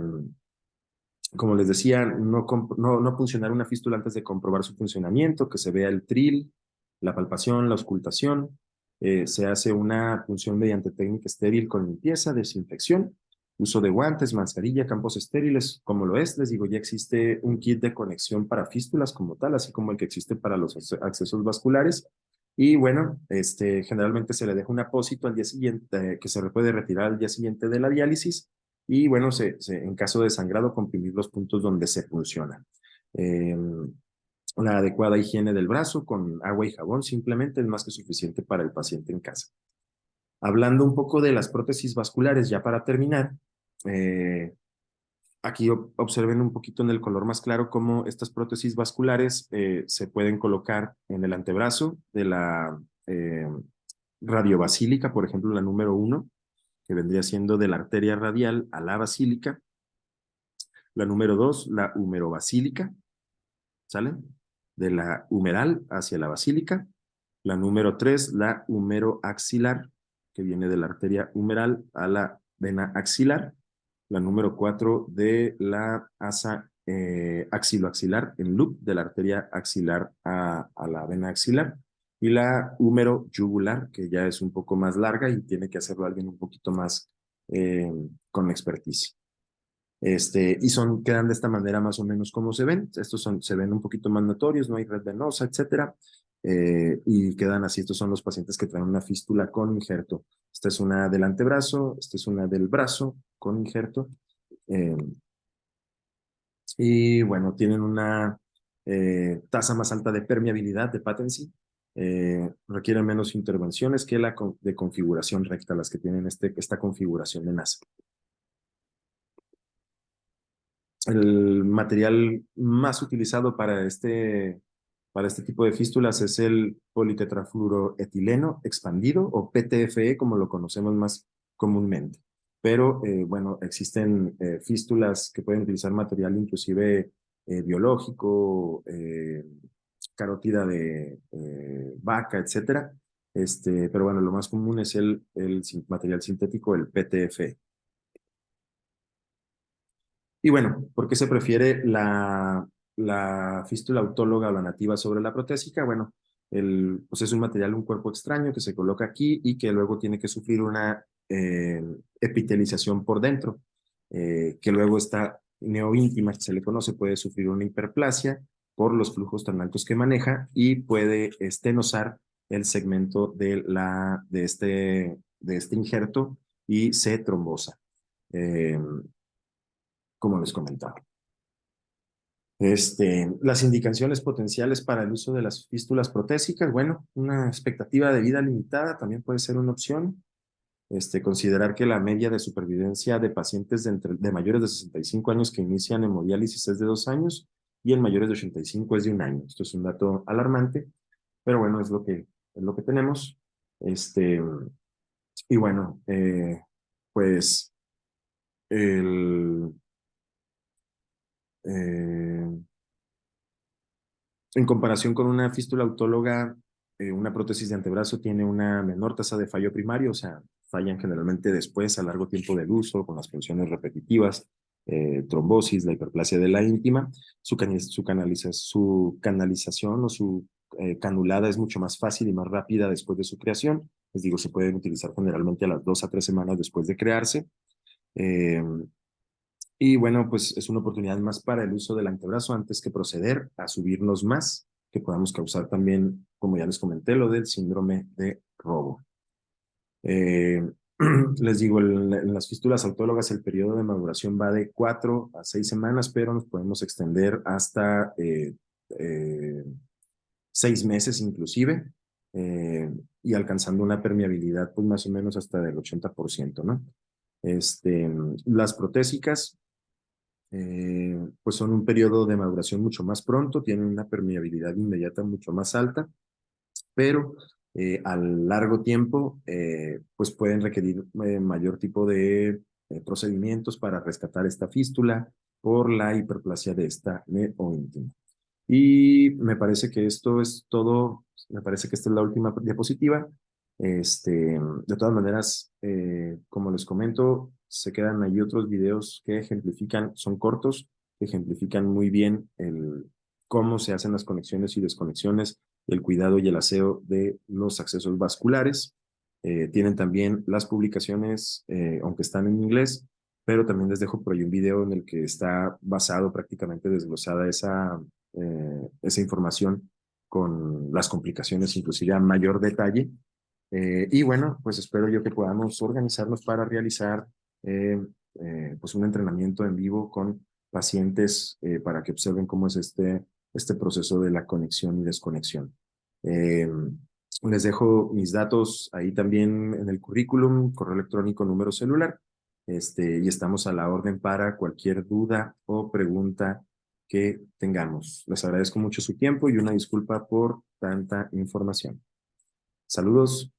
S1: como les decía, no funcionar una fístula antes de comprobar su funcionamiento, que se vea el trill, la palpación, la auscultación. Se hace una punción mediante técnica estéril con limpieza, desinfección, uso de guantes, mascarilla, campos estériles, como lo es. Les digo, ya existe un kit de conexión para fístulas como tal, así como el que existe para los accesos vasculares. Y bueno, generalmente se le deja un apósito al día siguiente, que se puede retirar al día siguiente de la diálisis y bueno, en caso de sangrado, comprimir los puntos donde se funciona. Eh, la adecuada higiene del brazo con agua y jabón simplemente es más que suficiente para el paciente en casa. Hablando un poco de las prótesis vasculares, ya para terminar, aquí observen un poquito en el color más claro cómo estas prótesis vasculares se pueden colocar en el antebrazo de la radiobasílica, por ejemplo, la número 1, que vendría siendo de la arteria radial a la basílica. La número 2, la humerobasílica, ¿sale? De la humeral hacia la basílica. La número 3, la humeroaxilar, que viene de la arteria humeral a la vena axilar. La número 4, de la asa axiloaxilar, en loop, de la arteria axilar a la vena axilar. Y la húmero yugular, que ya es un poco más larga y tiene que hacerlo alguien un poquito más con experticia. Quedan de esta manera más o menos como se ven. Se ven un poquito más notorios, no hay red venosa, etcétera. Y quedan así. Estos son los pacientes que traen una fístula con injerto. Esta es una del antebrazo, esta es una del brazo con injerto. Eh, y bueno, tienen una tasa más alta de permeabilidad, de patency. Requieren menos intervenciones que la de configuración recta, las que tienen esta configuración de NASA. El material más utilizado para este tipo de fístulas es el politetrafluoroetileno expandido o PTFE, como lo conocemos más comúnmente. Pero bueno, existen fístulas que pueden utilizar material inclusive biológico, carótida de vaca, etcétera. Pero bueno, lo más común es el material sintético, el PTFE. Y bueno, ¿por qué se prefiere la fístula autóloga o la nativa sobre la protésica? Bueno, pues es un material, un cuerpo extraño que se coloca aquí y que luego tiene que sufrir una epitelización por dentro, que luego está neoíntima, que se le conoce, puede sufrir una hiperplasia por los flujos tan altos que maneja y puede estenosar el segmento de este injerto y se trombosa, eh, como les comentaba. Las indicaciones potenciales para el uso de las fístulas protésicas, bueno, una expectativa de vida limitada también puede ser una opción. Considerar que la media de supervivencia de pacientes de mayores de 65 años que inician hemodiálisis es de 2 años y en mayores de 85 es de 1 año. Esto es un dato alarmante, pero bueno, es lo que tenemos. Este, y bueno, pues el, eh, en comparación con una fístula autóloga, una prótesis de antebrazo tiene una menor tasa de fallo primario, o sea, fallan generalmente después a largo tiempo del uso, con las funciones repetitivas, trombosis, la hiperplasia de la íntima. Su canalización o su canulada es mucho más fácil y más rápida después de su creación. Les digo, se pueden utilizar generalmente a las 2 a 3 semanas después de crearse. Eh, y bueno, pues es una oportunidad más para el uso del antebrazo antes que proceder a subirnos más, que podamos causar también, como ya les comenté, lo del síndrome de robo. Eh, les digo, en las fístulas autólogas el periodo de maduración va de 4 a 6 semanas, pero nos podemos extender hasta 6 meses inclusive, y alcanzando una permeabilidad pues más o menos hasta del 80%, ¿no? Las protésicas pues son un periodo de maduración mucho más pronto, tienen una permeabilidad inmediata mucho más alta, pero a largo tiempo pues pueden requerir mayor tipo de procedimientos para rescatar esta fístula por la hiperplasia de esta neoíntima. Y me parece que esto es todo, me parece que esta es la última diapositiva. De todas maneras, como les comento, se quedan ahí otros videos que ejemplifican, son cortos, que ejemplifican muy bien cómo se hacen las conexiones y desconexiones, el cuidado y el aseo de los accesos vasculares. Tienen también las publicaciones, aunque están en inglés, pero también les dejo por ahí un video en el que está basado prácticamente desglosada esa información con las complicaciones, inclusive a mayor detalle. Y bueno, pues espero yo que podamos organizarnos para realizar pues un entrenamiento en vivo con pacientes para que observen cómo es este proceso de la conexión y desconexión. Eh, Les dejo mis datos ahí también en el currículum, correo electrónico, número celular, y estamos a la orden para cualquier duda o pregunta que tengamos. Les agradezco mucho su tiempo y una disculpa por tanta información. Saludos.